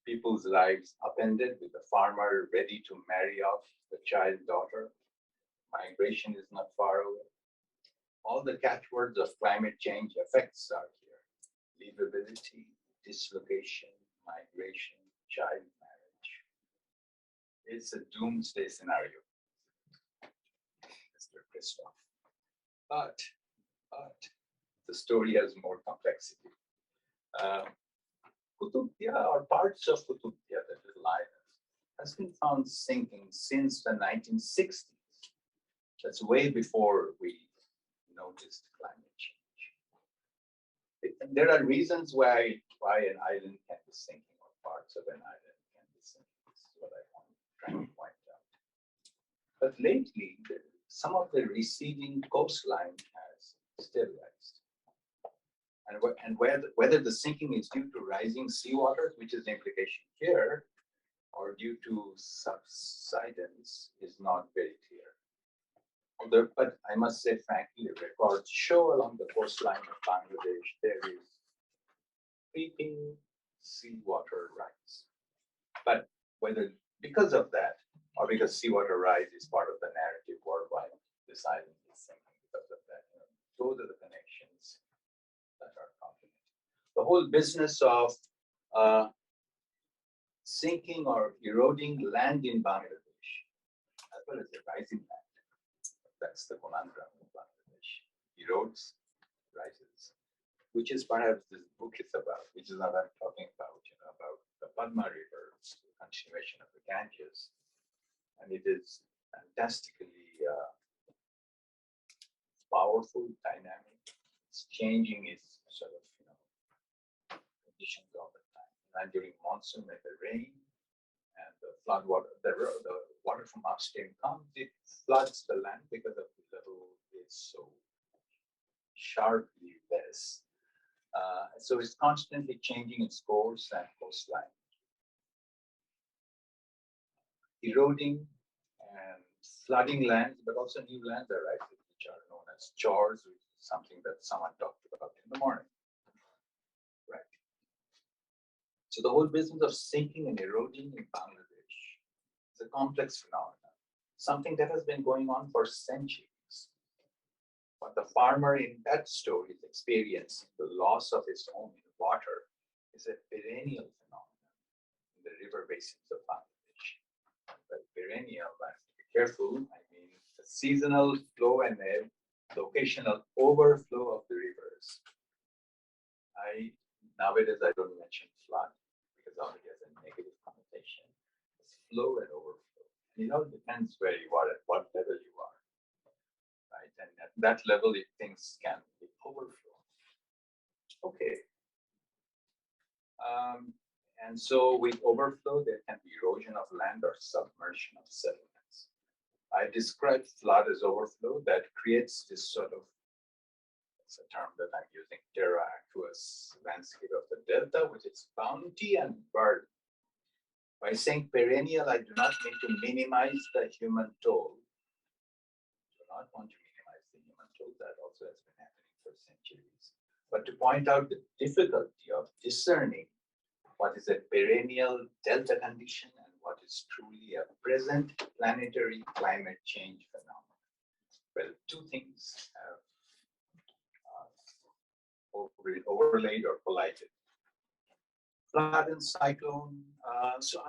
People's lives upended, with the farmer ready to marry off the child daughter. Migration is not far away. All the catchwords of climate change effects are here: livability, dislocation, migration, child marriage. It's a doomsday scenario, Mr. Christoph. But the story has more complexity. Kutubdia, or parts of Kutubdia, the little island, has been found sinking since the 1960s. That's way before we noticed climate change. And there are reasons why an island can be sinking, or parts of an island can be sinking. This is what I'm trying to point out. But lately, some of the receding coastline has stabilized. And whether the sinking is due to rising seawaters, which is the implication here, or due to subsidence, is not very clear. But I must say, frankly, the records show along the coastline of Bangladesh there is creeping seawater rise. But whether because of that, or because seawater rise is part of the narrative worldwide, this island is sinking because of that, those are the connections that are confident. The whole business of sinking or eroding land in Bangladesh, as well as the rising land, that's the conundrum of Bangladesh. Erodes, rises, which is perhaps this book is about, which is what I'm talking about, about the Padma River, the continuation of the Ganges. And it is fantastically powerful, dynamic. It's changing its sort of, conditions all the time. And during monsoon, when the rain and the flood water, the water from upstream comes, it floods the land because of the level is so sharply less. So it's constantly changing its course and coastline. Eroding and flooding lands, but also new lands are rising, which are known as chores, which is something that someone talked about in the morning. Right. So the whole business of sinking and eroding in Bangladesh is a complex phenomenon, something that has been going on for centuries. What the farmer in that story is experiencing, the loss of his home in water, is a perennial phenomenon in the river basins of Bangladesh. But perennial, I have to be careful. I mean, the seasonal flow and ebb, the occasional overflow of the rivers. Nowadays I don't mention flood because already has a negative connotation. It's flow and overflow. And it all depends where you are, at what level you are. Right? And at that level, things can be overflow. Okay. And so with overflow, there can be erosion of land or submersion of sediments. I described flood as overflow that creates this sort of, it's a term that I'm using, terra aqueous landscape of the delta, with its bounty and burden. By saying perennial, I do not mean to minimize the human toll. I do not want to minimize the human toll. That also has been happening for centuries. But to point out the difficulty of discerning what is a perennial delta condition and what is truly a present planetary climate change phenomenon. Well, two things have overlaid or collided. Flood and cyclone. So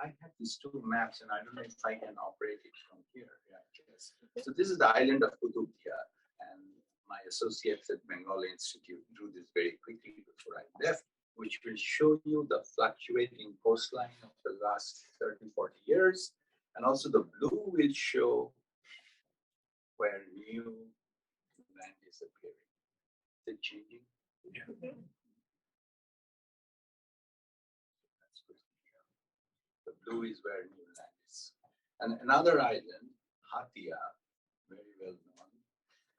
I have these two maps, and I don't know if I can operate it from here. Yeah, yes. So this is the island of Kutubia, and my associates at Bengal Institute drew this very quickly before I left, which will show you the fluctuating coastline of the last 30, 40 years. And also the blue will show where new land is appearing. Is it changing? Yeah. That's good. The blue is where new land is. And another island, Hatia, very well known,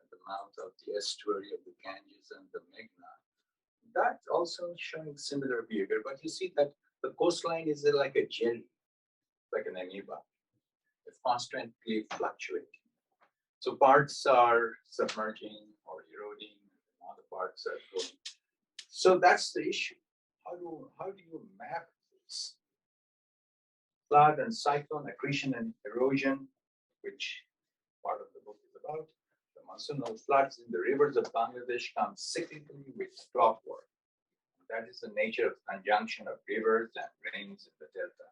at the mouth of the estuary of the Ganges and the Meghna. That also showing similar behavior, but you see that the coastline is like a jelly, like an amoeba. It's constantly fluctuating. So parts are submerging or eroding, and other parts are growing. So that's the issue. How do you map this? Flood and cyclone, accretion and erosion, which part of the book is about. The monsoonal floods in the rivers of Bangladesh come cyclically with crop work. That is the nature of conjunction of rivers and rains in the delta.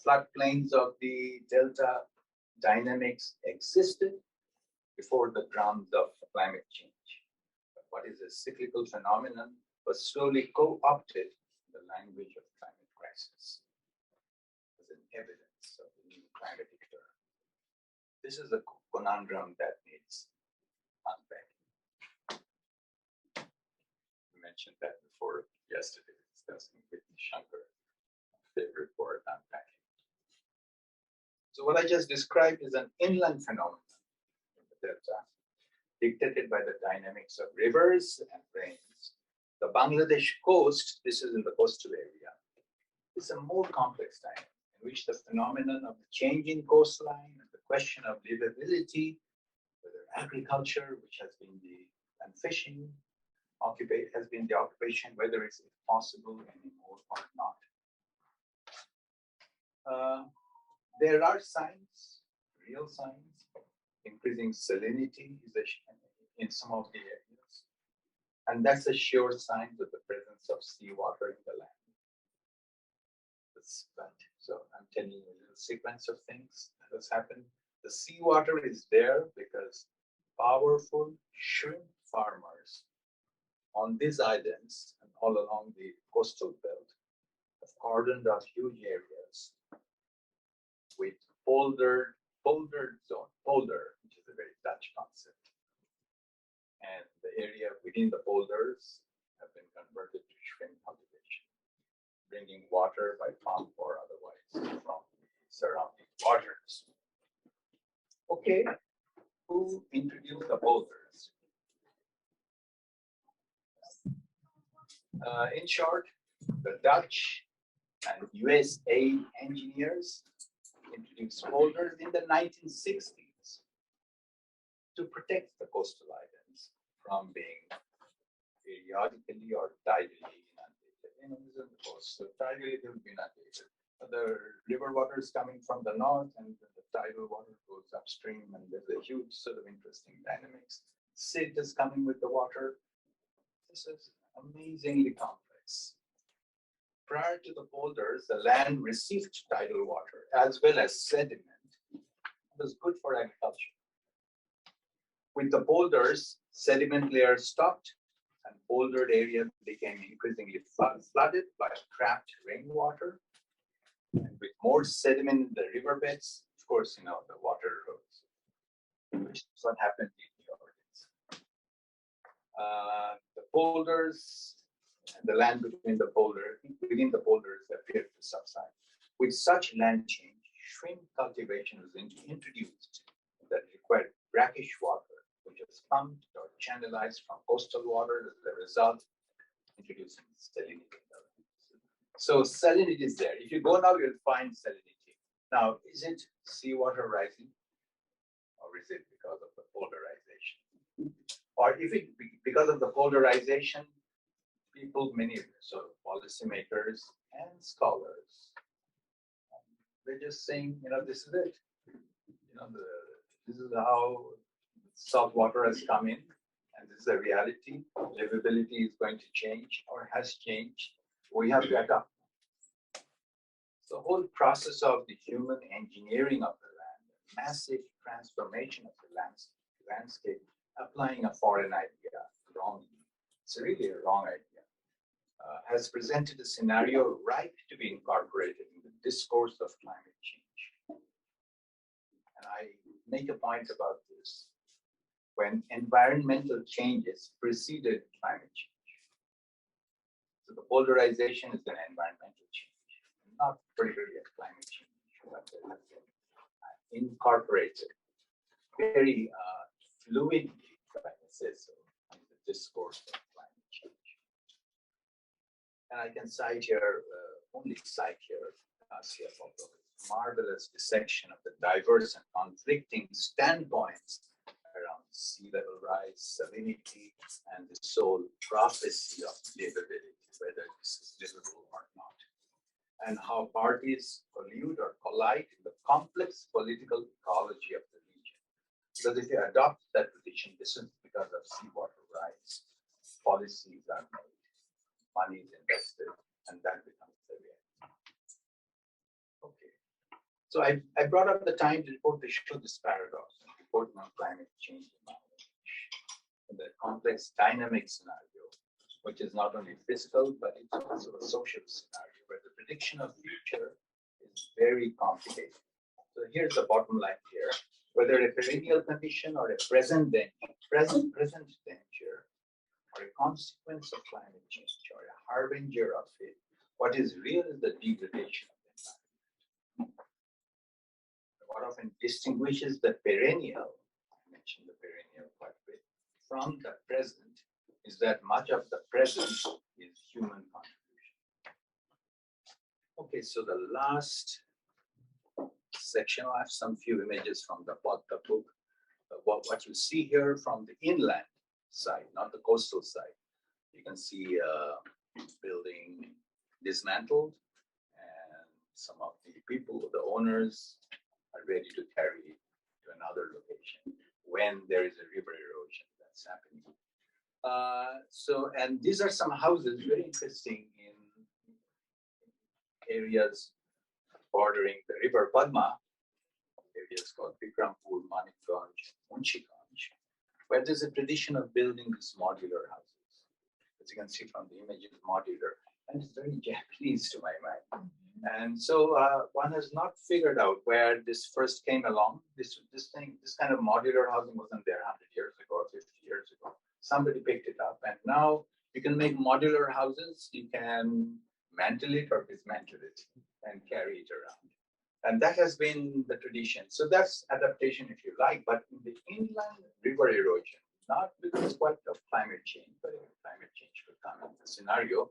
Floodplains of the delta dynamics existed before the drums of climate change. But what is a cyclical phenomenon was slowly co-opted in the language of climate crisis as an evidence of the new climatic term. This is a conundrum that needs unpacking. We mentioned that before yesterday, discussing with Shankar, favorite word, unpacking. So what I just described is an inland phenomenon in the delta, dictated by the dynamics of rivers and rains. The Bangladesh coast, this is in the coastal area, is a more complex dynamic in which the phenomenon of the changing coastline and the question of livability, whether agriculture, which has been and fishing, has been the occupation, whether it's possible anymore or not. There are signs, real signs, increasing salinity in some of the areas. And that's a sure sign of the presence of seawater in the land. So I'm telling you a little sequence of things that has happened. The seawater is there because powerful shrimp farmers on these islands and all along the coastal belt have cordoned off huge areas with poldered zone, which is a very Dutch concept. And the area within the polders have been converted to shrimp cultivation, bringing water by pump or otherwise from surrounding waters. Okay, who introduced the polders? In short, the Dutch and USA engineers introduced polders in the 1960s to protect the coastal islands from being periodically or tidally inundated. You know, this is the coast, so tidally they will be inundated. The river water is coming from the north, and the tidal water goes upstream, and there's a huge sort of interesting dynamics. Silt is coming with the water. This is amazingly complex. Prior to the polders, the land received tidal water as well as sediment. It was good for agriculture. With the polders, sediment layer stopped, and poldered area became increasingly flooded by trapped rainwater. And with more sediment in the riverbeds, of course, you know, the water rose, which is what happened in the origins. The polders and the land within the polders appeared to subside. With such land change, shrimp cultivation was introduced that required brackish water, which was pumped or channelized from coastal water as a result, introducing salinity. So salinity is there. If you go now, you'll find salinity. Now, is it seawater rising, or is it because of the polarization? Or if it because of the polarization, people, many so policymakers and scholars, they're just saying, you know, this is it. You know, this is how salt water has come in, and this is a reality. Livability is going to change or has changed. We have to adapt. The whole process of the human engineering of the land, massive transformation of the landscape, applying a foreign idea wrongly. It's really a wrong idea. Has presented a scenario ripe to be incorporated in the discourse of climate change. And I make a point about this. When environmental changes preceded climate change. So the polarization is an environmental change, not particularly a climate change, but it has been incorporated very fluidly, if I can say so, in the discourse of climate change. And I can cite here, only cite here, marvelous dissection of the diverse and conflicting standpoints around sea level rise, salinity, and the sole prophecy of livability, whether this is livable or not, and how parties collude or collide in the complex political ecology of the region. Because if you adopt that position, this is because of seawater rise, policies are made, money is invested, and that becomes the reality. Okay. So I brought up the Times report to show this paradox, reporting on climate change in the complex dynamic scenario, which is not only physical, but it's also a social scenario where the prediction of future is very complicated. So here's the bottom line here, whether a perennial condition or a present danger, or a consequence of climate change, or a harbinger of it, what is real is the degradation of the environment. What often distinguishes the perennial, I mentioned the perennial quite a bit, from the present is that much of the present is human contribution. Okay, so the last section, I have some few images from the book. What you see here from the inland side, not the coastal side, you can see a building dismantled, and some of the people, the owners, are ready to carry it to another location when there is a river erosion that's happening. And these are some houses, very interesting, in areas bordering the river Padma, areas called Bikrampur, Manikganj, Munchiganj, where there's a tradition of building these modular houses. As you can see from the images, modular, and it's very Japanese to my mind. And so one has not figured out where this first came along. This kind of modular housing wasn't there 100 years ago or 50 years ago. Somebody picked it up, and now you can make modular houses. You can mantle it or dismantle it and carry it around. And that has been the tradition. So that's adaptation, if you like, but in the inland river erosion, not because quite of climate change, but climate change could come in the scenario.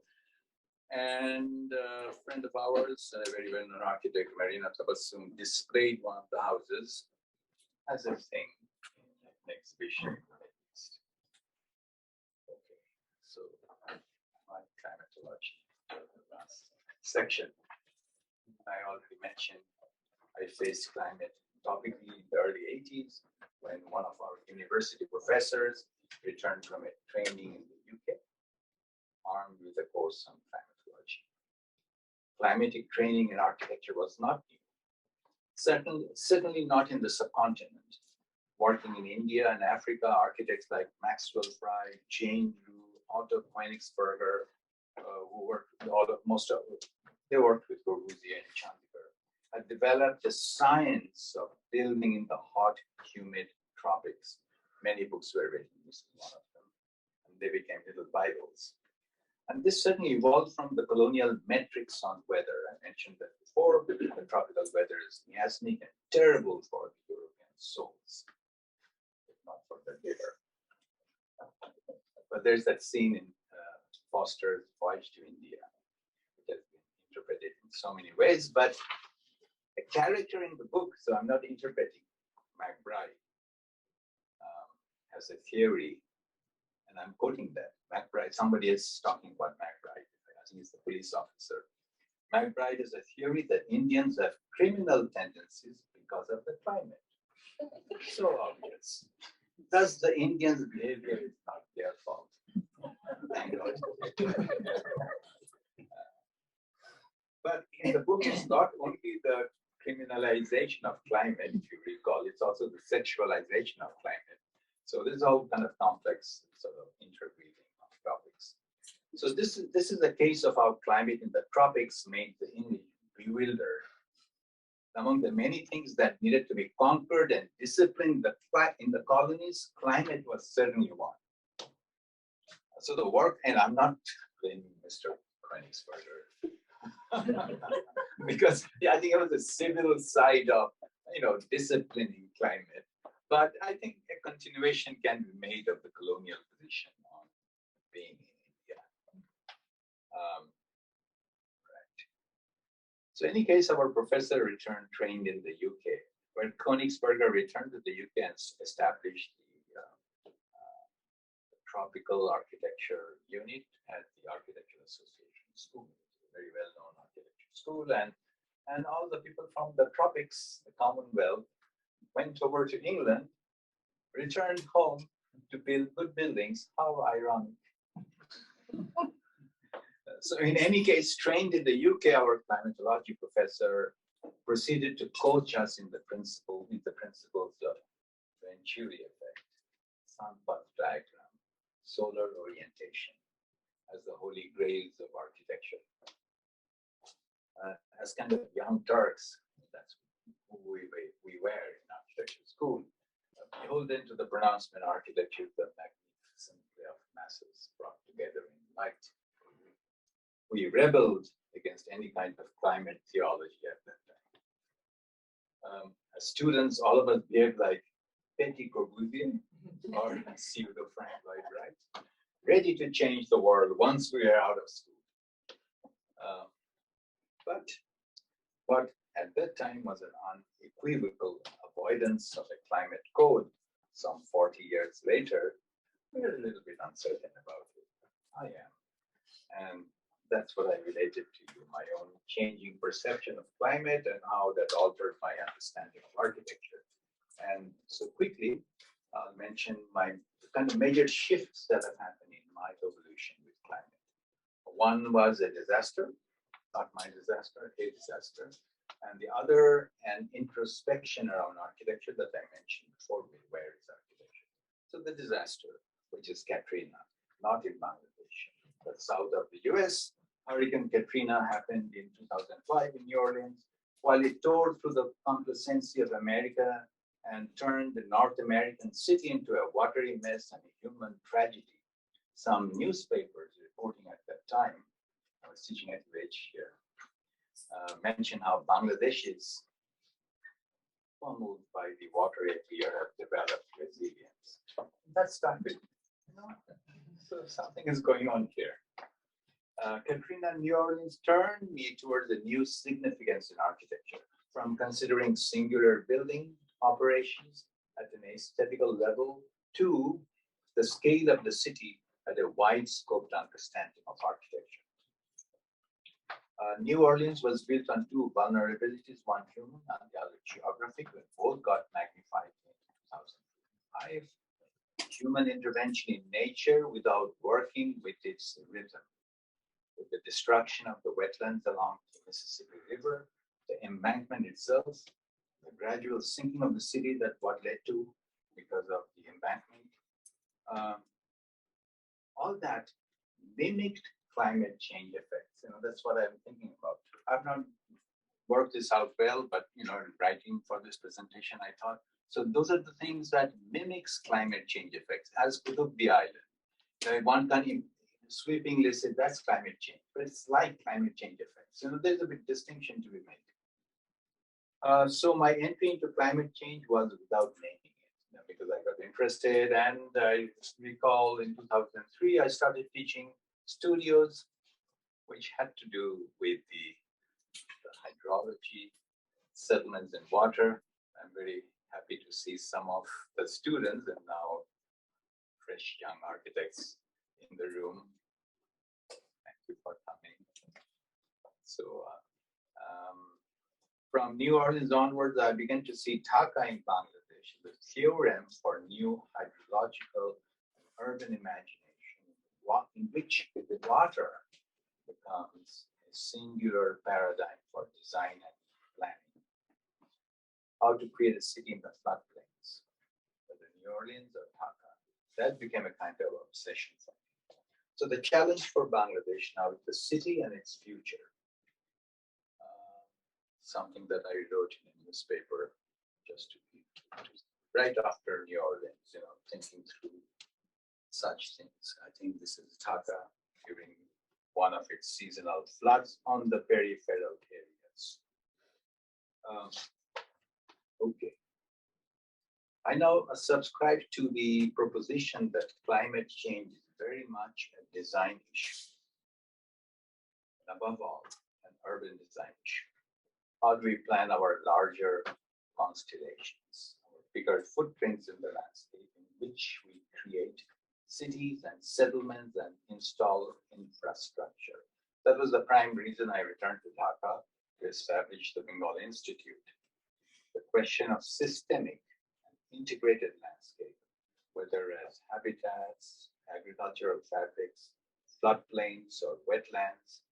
And a friend of ours, a very well-known architect, Marina Tabassum, displayed one of the houses as a thing in an exhibition. Okay, so my climatology, the last section. I already mentioned I faced climate topically in the early 80s when one of our university professors returned from a training in the UK, armed with a course on climatology. Climatic training in architecture was not new. Certainly not in the subcontinent. Working in India and Africa, architects like Maxwell Fry, Jane Drew, Otto Koenigsberger, who worked with they worked with Corbusier and Chandigarh, had developed the science of building in the hot, humid tropics. Many books were written, this is one of them, and they became little Bibles. And this certainly evolved from the colonial metrics on weather. I mentioned that before, the tropical weather is miasmic and terrible for the European souls, if not for the liver. But there's that scene in Foster's Voyage to India, which has been interpreted in so many ways, but a character in the book, so I'm not interpreting, McBride, has a theory, and I'm quoting that. McBride, somebody is talking about McBride, I think he's the police officer. McBride is a theory that Indians have criminal tendencies because of the climate. So obvious. Thus, the Indians' behavior is not their fault. Thank God. But in the book, it's not only the criminalization of climate, if you recall, it's also the sexualization of climate. So this is all kind of complex sort of interweaving of topics. So this is a case of how climate in the tropics made the Indian bewildered. Among the many things that needed to be conquered and disciplined in the colonies, climate was certainly one. So the work, and I'm not blaming Mr. Königsberger, because yeah, I think it was the civil side of disciplining climate. But I think a continuation can be made of the colonial position on being in India. Right. So in any case, our professor returned trained in the UK. When Königsberger returned to the UK and established the tropical architecture unit at the Architectural Association School, a very well-known architecture school, and all the people from the tropics, the Commonwealth, went over to England, returned home to build good buildings. How ironic. So in any case, trained in the UK, our climatology professor proceeded to coach us in the principles of Venturi effect, sun path diagram, solar orientation as the holy grails of architecture. As kind of young Turks, that's who we were in architecture school, beholden to the pronouncement architecture, the magnificent play of masses brought together in light. We rebelled against any kind of climate theology at that time. As students, all of us behaved like Petit Corbusier or pseudo Frank Lloyd Wright, ready to change the world once we are out of school. But what at that time was an unequivocal avoidance of a climate code, some 40 years later, we're a little bit uncertain about it. I am. And that's what I related to you, my own changing perception of climate and how that altered my understanding of architecture. And so quickly, I'll mention my kind of major shifts that have happened in my evolution with climate. One was a disaster, not my disaster, a disaster. And the other, an introspection around architecture that I mentioned before, where is architecture? So the disaster, which is Katrina, not in Bangladesh, but south of the US. Hurricane Katrina happened in 2005 in New Orleans. While it tore through the complacency of America and turned the North American city into a watery mess and a human tragedy, some newspapers reporting at that time, I was teaching at UH here, mentioned how Bangladesh is pummeled by the water every year have developed resilience. That started, so something is going on here. Katrina New Orleans turned me towards a new significance in architecture, from considering singular building operations at an aesthetical level to the scale of the city at a wide-scoped understanding of architecture. New Orleans was built on two vulnerabilities, one human and the other geographic, but both got magnified in 2005. Human intervention in nature without working with its rhythm, with the destruction of the wetlands along the Mississippi River, the embankment itself, the gradual sinking of the city that what led to because of the embankment. All that mimicked climate change effects. That's what I'm thinking about. I've not worked this out well, but writing for this presentation, I thought, so those are the things that mimics climate change effects, as Qutb Island. One can sweepingly say that's climate change, but it's like climate change effects. There's a big distinction to be made. So my entry into climate change was without naming it, because I got interested, and I recall in 2003 I started teaching studios, which had to do with the hydrology, settlements in water. I'm very happy to see some of the students and now fresh young architects in the room. Thank you for coming. So from New Orleans onwards, I began to see Dhaka in Bangladesh imagination, the theorem for new hydrological urban imagination, in which the water becomes a singular paradigm for design and planning. How to create a city in the floodplains, whether New Orleans or Dhaka. That became a kind of obsession for me. So the challenge for Bangladesh now is the city and its future. Something that I wrote in a newspaper just right after New Orleans, thinking through such things. I think this is Dhaka during one of its seasonal floods on the peripheral areas. Okay. I now subscribe to the proposition that climate change is very much a design issue, and above all, an urban design issue. How do we plan our larger constellations, our bigger footprints in the landscape in which we create cities and settlements and install infrastructure? That was the prime reason I returned to Dhaka to establish the Bengal Institute. The question of systemic and integrated landscape, whether as habitats, agricultural fabrics, floodplains, or wetlands,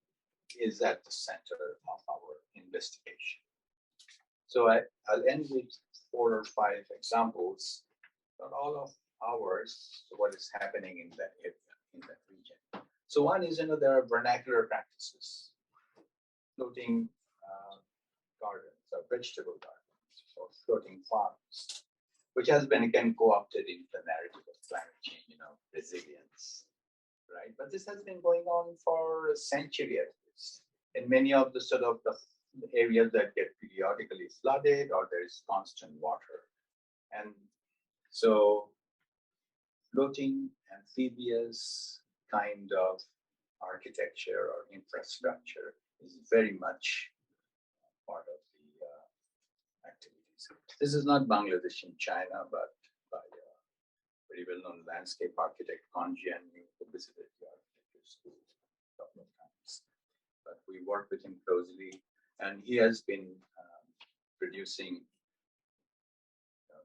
is at the center of our investigation. So I'll end with 4 or 5 examples, not all of ours, so what is happening in that area, in that region. So one is, there are vernacular practices, floating gardens or vegetable gardens or floating farms, which has been again co-opted into the narrative of climate change, resilience, right? But this has been going on for a century at least. In many of the sort of the areas that get periodically flooded or there is constant water. And so floating amphibious kind of architecture or infrastructure is very much part of the activities. This is not Bangladesh in China, but by a very well-known landscape architect, Kanjian, who visited the architecture school a couple of times. But we work with him closely, and he has been producing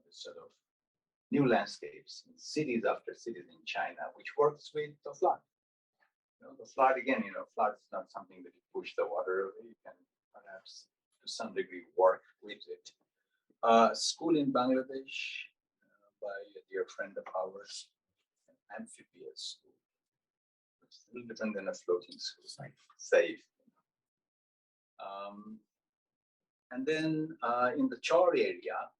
this sort of new landscapes in cities after cities in China, which works with the flood. The flood, again, flood is not something that you push the water away. You can perhaps to some degree work with it. School in Bangladesh by a dear friend of ours, an amphibious school. It's a little different than a floating school, like safe. And then in the Chor area,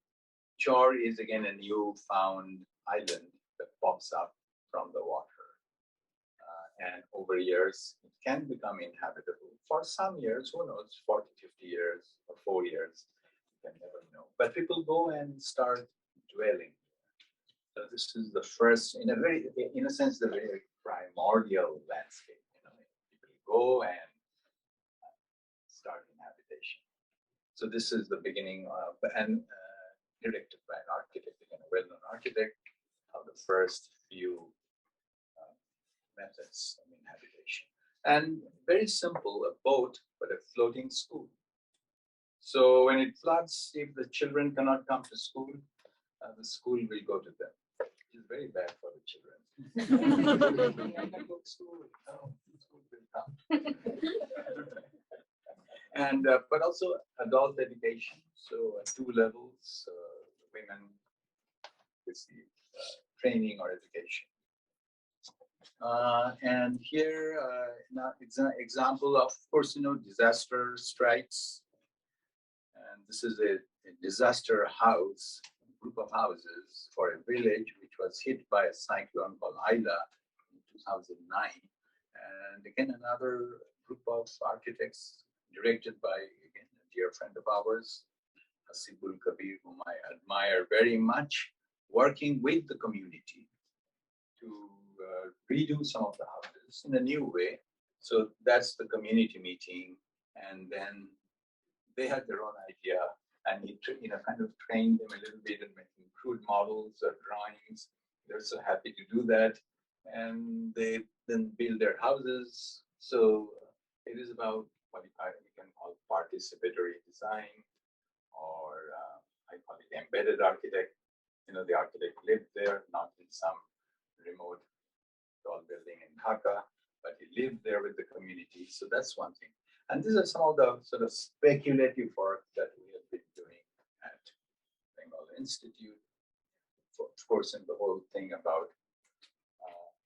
Chor is again a new found island that pops up from the water. And over years, it can become inhabitable. For some years, who knows, 40, 50 years or 4 years, you can never know. But people go and start dwelling. So this is the first, in a sense, the very primordial landscape. People go and start inhabitation. So this is the beginning of, and directed by an architect, again, a well-known architect, of the first few methods of inhabitation. And very simple, a boat, but a floating school. So when it floods, if the children cannot come to school, the school will go to them. It's very bad for the children. I can go to school. No, school will come. And but also adult education. So at 2 levels, women receive training or education. And here now it's an example of course, disaster strikes. And this is a disaster house, a group of houses for a village which was hit by a cyclone called Aila in 2009. And again, another group of architects directed by, again, a dear friend of ours, Hasibul Kabir, whom I admire very much, working with the community to redo some of the houses in a new way. So that's the community meeting. And then they had their own idea, and he kind of trained them a little bit in making crude models or drawings. They're so happy to do that. And they then build their houses. So it is about what we can call participatory design, or I call it embedded the architect lived there, not in some remote tall building in Dhaka, but he lived there with the community. So that's one thing. And these are some of the sort of speculative work that we have been doing at Bengal Institute. Of course, in the whole thing about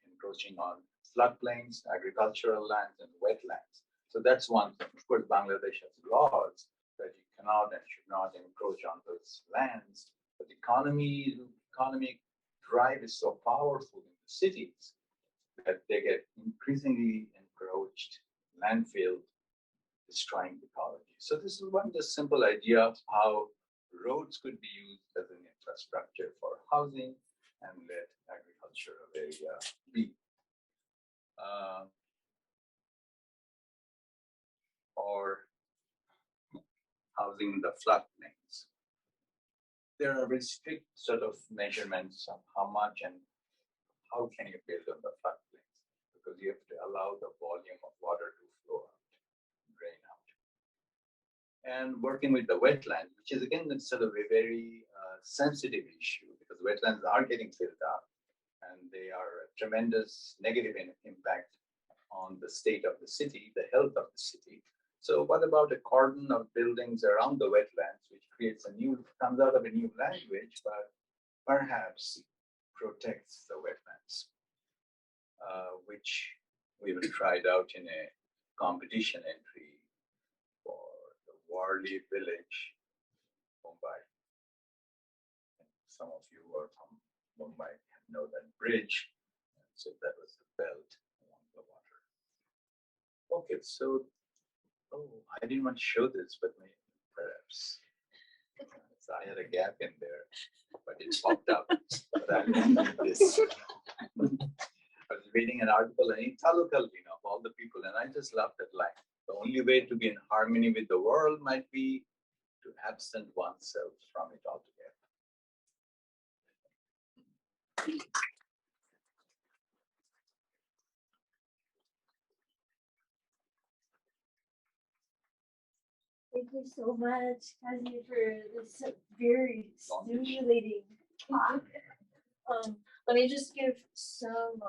encroaching on floodplains, agricultural lands, and wetlands. So that's one thing. Of course, Bangladesh has laws that you cannot and should not encroach on those lands. But economic drive is so powerful in the cities that they get increasingly encroached, landfill, destroying ecology. So this is one just simple idea of how roads could be used as an infrastructure for housing and let agricultural area be. Or housing the floodplains. There are very strict sort of measurements of how much and how can you build on the floodplains, because you have to allow the volume of water to flow out, drain out. And working with the wetland, which is again sort of a very sensitive issue, because wetlands are getting filled up and they are a tremendous negative impact on the state of the city, the health of the city. So what about a cordon of buildings around the wetlands, which comes out of a new language, but perhaps protects the wetlands, which we have tried out in a competition entry for the Warli village, Mumbai. And some of you are from Mumbai know that bridge. So that was the belt along the water. Okay, so I didn't want to show this, but maybe perhaps so I had a gap in there, but it popped up. But I didn't this. I was reading an article in ecological, of all the people, and I just loved that line. The only way to be in harmony with the world might be to absent oneself from it altogether. Thank you so much, Kazi, for this very stimulating talk. Let me just give some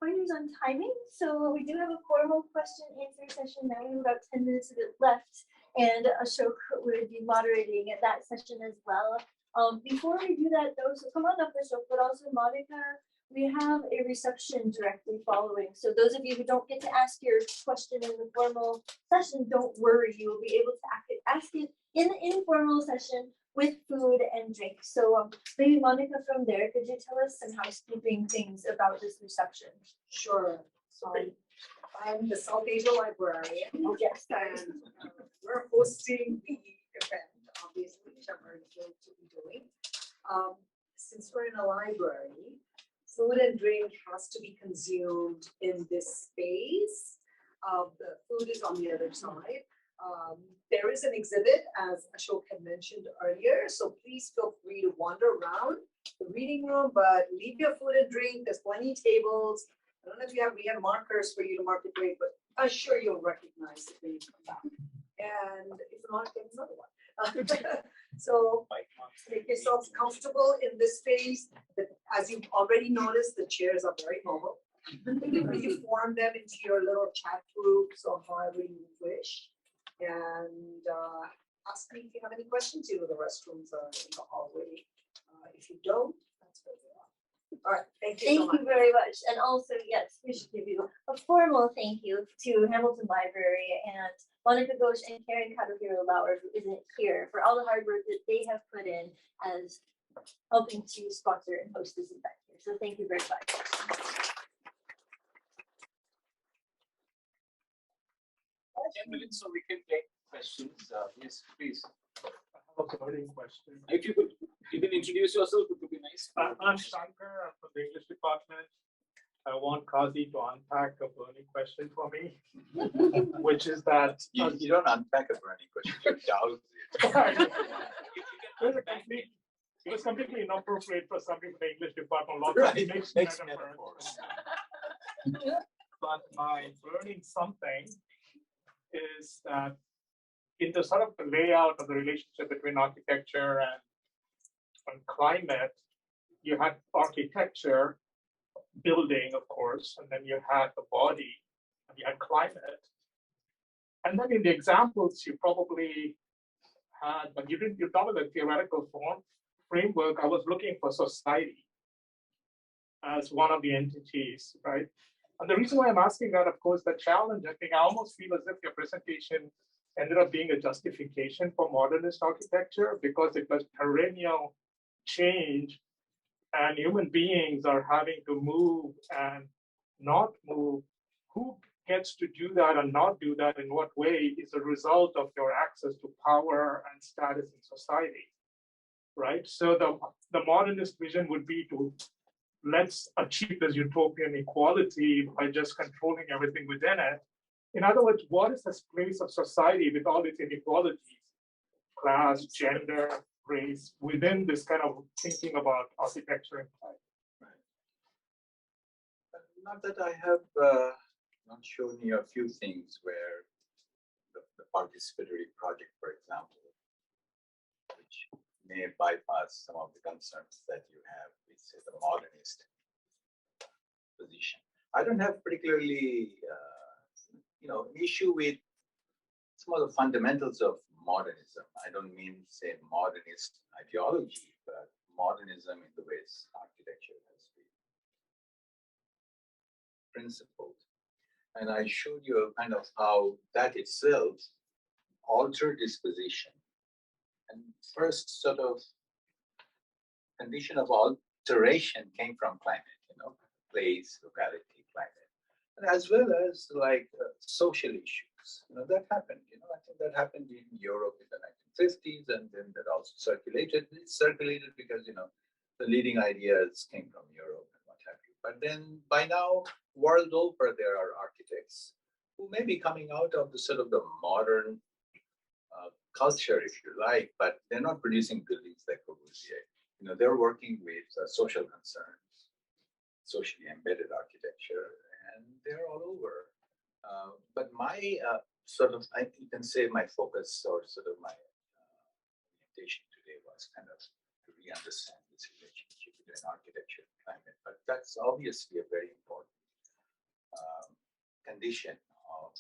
pointers on timing. So we do have a formal question answer session now. We have about 10 minutes of it left, and Ashok would be moderating at that session as well. Before we do that, though, so come on up, Ashok, but also Monica, we have a reception directly following. So those of you who don't get to ask your question in the formal session, don't worry. You will be able to ask it in the informal session with food and drink. So maybe Monica from there, could you tell us some housekeeping things about this reception? Sure. So I'm the South Asia librarian. Yes. And we're hosting the event, obviously, which I'm very thrilled to be doing. Since we're in a library, food and drink has to be consumed in this space. The food is on the other side. There is an exhibit, as Ashok had mentioned earlier, so please feel free to wander around the reading room, but leave your food and drink. There's plenty of tables. I don't know if we have markers for you to mark the grade, but I'm sure you'll recognize it when you come back. And if not, there's another one. So make yourselves comfortable in this space. As you've already noticed, the chairs are very mobile. You form them into your little chat groups or however you wish. And ask me if you have any questions. The restrooms are in the hallway. If you don't, that's where they are. All right, thank you so much. Thank you very much. And also, yes, we should give you a formal thank you to Hamilton Library and Monica Ghosh and Karen Kadohiro-Lauer, who isn't here, for all the hard work that they have put in as helping to sponsor and host this event here. So thank you very much. 10 minutes so we can take questions. Yes, please. I have a burning question. If you could introduce yourself, it would be nice. I'm Shankar. I'm from the English department. I want Kazi to unpack a burning question for me, which is that You don't unpack a burning question, you douse it. It was completely inappropriate for somebody from the English department. Lots Right, of mixed mixed metaphors. But my burning something is that in the sort of layout of the relationship between architecture and on climate, you had architecture, building, of course, and then you had the body, and you had climate. And then in the examples you probably had, but you thought of the theoretical framework, I was looking for society as one of the entities, right? And the reason why I'm asking that, of course, the challenge, I think I almost feel as if your presentation ended up being a justification for modernist architecture because it was perennial change and human beings are having to move and not move. Who gets to do that and not do that in what way is a result of your access to power and status in society, right? So the modernist vision would be to let's achieve this utopian equality by just controlling everything within it. In other words, what is this place of society with all its inequalities, class, gender, race, within this kind of thinking about architecture and time? Not that I have not shown you a few things where the participatory project, for example, which may bypass some of the concerns that you have with, say, the modernist position. I don't have particularly, an issue with some of the fundamentals of modernism. I don't mean, say, modernist ideology, but modernism in the ways architecture has been principled. And I showed you kind of how that itself altered this position. And first sort of condition of alteration came from climate, place, locality, climate, and as well as like social issues. That happened. I think that happened in Europe in the 1950s, and then that also circulated. It circulated because the leading ideas came from Europe and what have you. But then by now, world over, there are architects who may be coming out of the sort of the modern culture, if you like, but they're not producing buildings like Corbusier. They're working with social concerns, socially embedded architecture, and they're all over. But my you can say my focus or sort of my orientation today was kind of to re-understand this relationship between architecture and climate. But that's obviously a very important condition of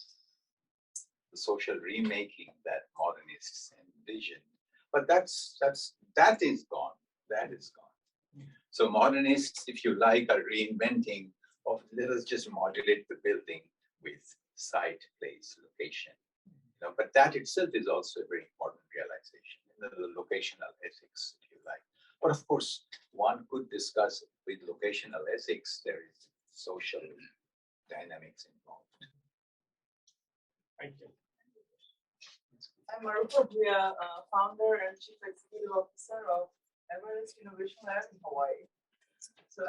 the social remaking that modernists envision. But that is gone. That is gone. So modernists, if you like, are reinventing of let us just modulate the building with site, place, location. But that itself is also a very important realization. The locational ethics, if you like. But of course, one could discuss with locational ethics, there is social dynamics involved. Thank you. I'm Maruko Bria, founder and chief executive officer of Everest Innovation Lab in Hawaii. So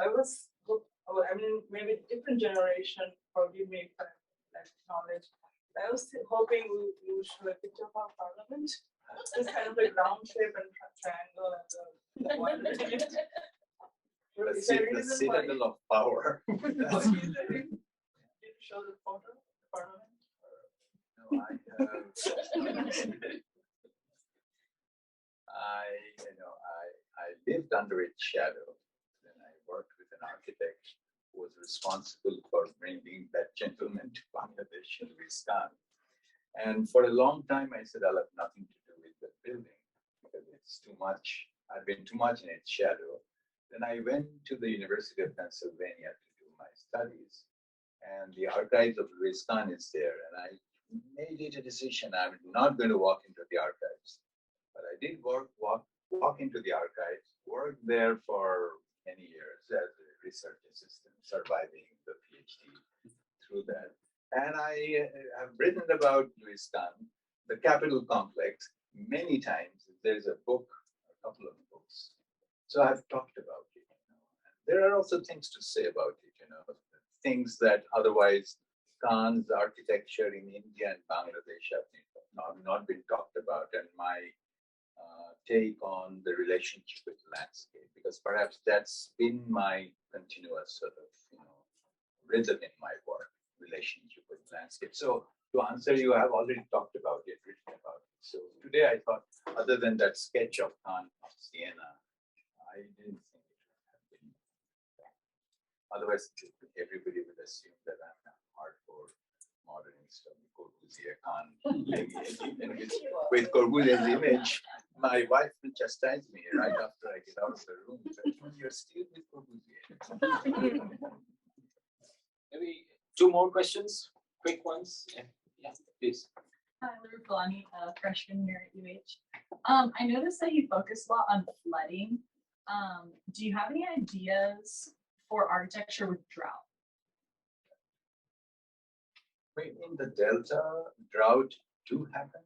maybe different generation, forgive me if I lack knowledge. I was hoping we would show a picture of our parliament. It's kind of like round shape and triangle and one. The citadel of power. Did you show the photo of the parliament? No, I lived under its shadow. Then I worked with an architect who was responsible for bringing that gentleman to Bangladesh, Louis Khan. And for a long time, I said, I'll have nothing to do with the building because it's too much. I've been too much in its shadow. Then I went to the University of Pennsylvania to do my studies. And the archives of Louis Khan is there. And I made it a decision. I'm not going to walk into the archives. But I did walk into the archives, worked there for many years as a research assistant, surviving the PhD through that. And I have written about Louis Khan, the Capitol complex, many times. There's a book, a couple of books. So I've talked about it. There are also things to say about it, things that otherwise Khan's architecture in India and Bangladesh have not been talked about, and my take on the relationship with landscape, because perhaps that's been my continuous sort of rhythm in my work, relationship with landscape. So to answer you, I have already talked about it, written about it. So today I thought, other than that sketch of Khan of Siena, I didn't think it would have been. Otherwise, everybody would assume that I'm a hardcore modernist of the Corbusier Khan. With Corbusier's image, my wife will chastise me right after I get out of the room. You're still with Corbusier. Maybe two more questions, quick ones. Yeah, please. Hi, Laura Kalani, a freshman here at UH. I noticed that you focus a lot on flooding. Do you have any ideas for architecture with drought? In the Delta, drought do happen,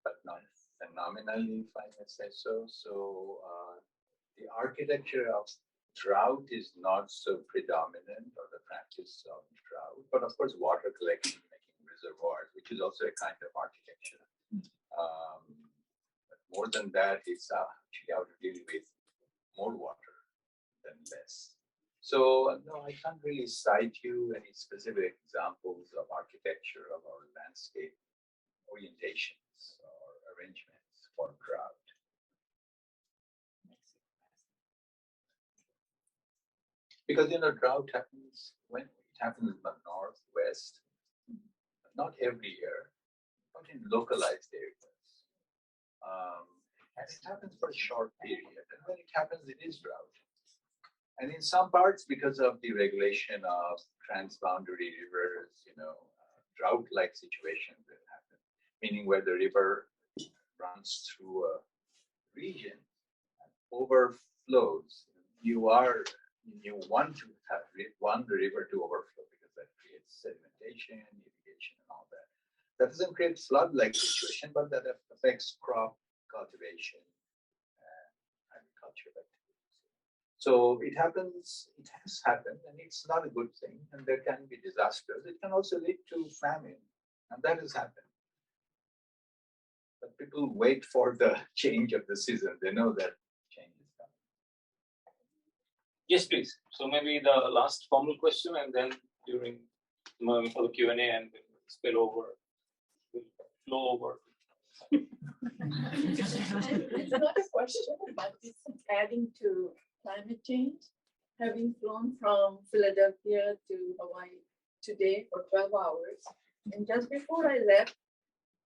but not phenomenally, if I may say so. So the architecture of drought is not so predominant, or the practice of drought, but of course water collection, making reservoirs, which is also a kind of architecture. But more than that, it's actually how to deal with more water than less. So no, I can't really cite you any specific examples of architecture of our landscape orientations or arrangements for drought. Because drought happens when it happens in the northwest, not every year, but in localized areas. And it happens for a short period. And when it happens, it is drought. And in some parts, because of the regulation of transboundary rivers, drought-like situations will happen, meaning where the river runs through a region and overflows. You want the river to overflow because that creates sedimentation, irrigation, and all that. That doesn't create flood-like situation, but that affects crop cultivation and agriculture activities. So it happens, it has happened, and it's not a good thing, and there can be disasters. It can also lead to famine, and that has happened. But people wait for the change of the season. They know that change is coming. Yes, please. So maybe the last formal question, and then for the Q&A, and spill over, flow over. It's not a question, but it's adding to climate change. Having flown from Philadelphia to Hawaii today for 12 hours, and just before I left,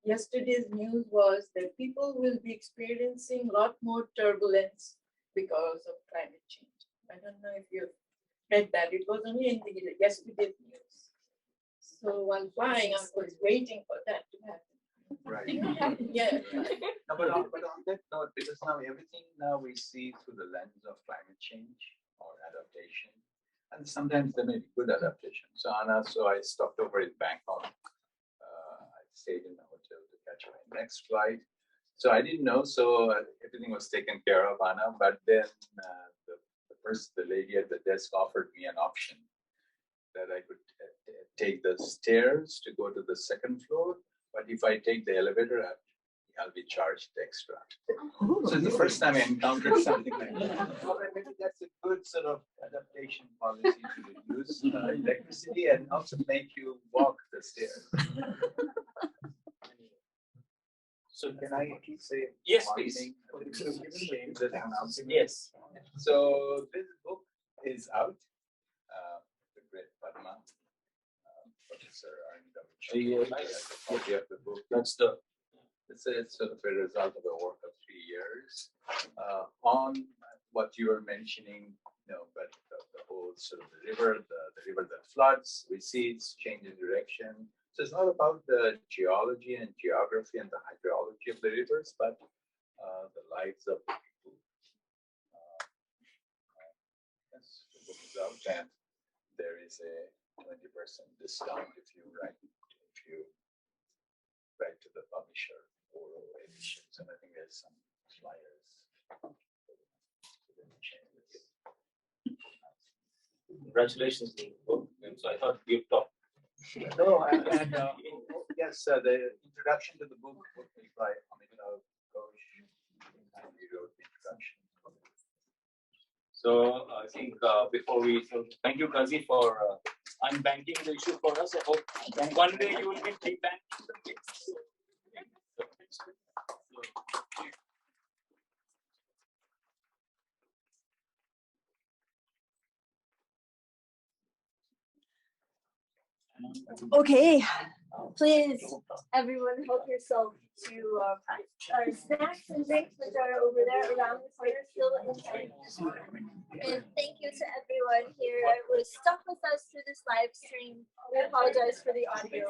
yesterday's news was that people will be experiencing a lot more turbulence because of climate change. I don't know if you've read that. It was only in yesterday's news. So while flying, I was waiting for that to happen. Right. Yeah. No, but on that note, because now everything we see through the lens of climate change or adaptation, and sometimes there may be good adaptation. So I stopped over in Bangkok. I stayed in the hotel to catch my next flight. So I didn't know, so everything was taken care of, Anna. But then the lady at the desk offered me an option that I could take the stairs to go to the second floor. But if I take the elevator, I'll be charged extra. So it's the first time I encountered something like that. Well, maybe that's a good sort of adaptation policy to reduce electricity and also make you walk the stairs. So can I say Yes, one please. thing? This announcement? Yes. So this book is out. The great Padma, Professor Arindam. Copy of the book. It's sort of a result of a work of 3 years on what you were mentioning, but the whole sort of the river that floods, recedes, changes direction. So it's not about the geology and geography and the hydrology of the rivers, but the lives of the people. Yes, the book is out, and there is a 20% discount if you write to the publisher or editions, and I think there's some flyers. Congratulations. So I thought you talked. No, and yes, the introduction to the book by Amitav Ghosh, and he wrote the introduction. So I think before thank you, Kazi, for unbanking the issue for us. I hope one day you will be debanking the case. Okay, please, everyone, help yourself to our snacks and drinks, which are over there around the corner, still inside. And thank you to everyone here who was stuck with us through this live stream. We apologize for the audio.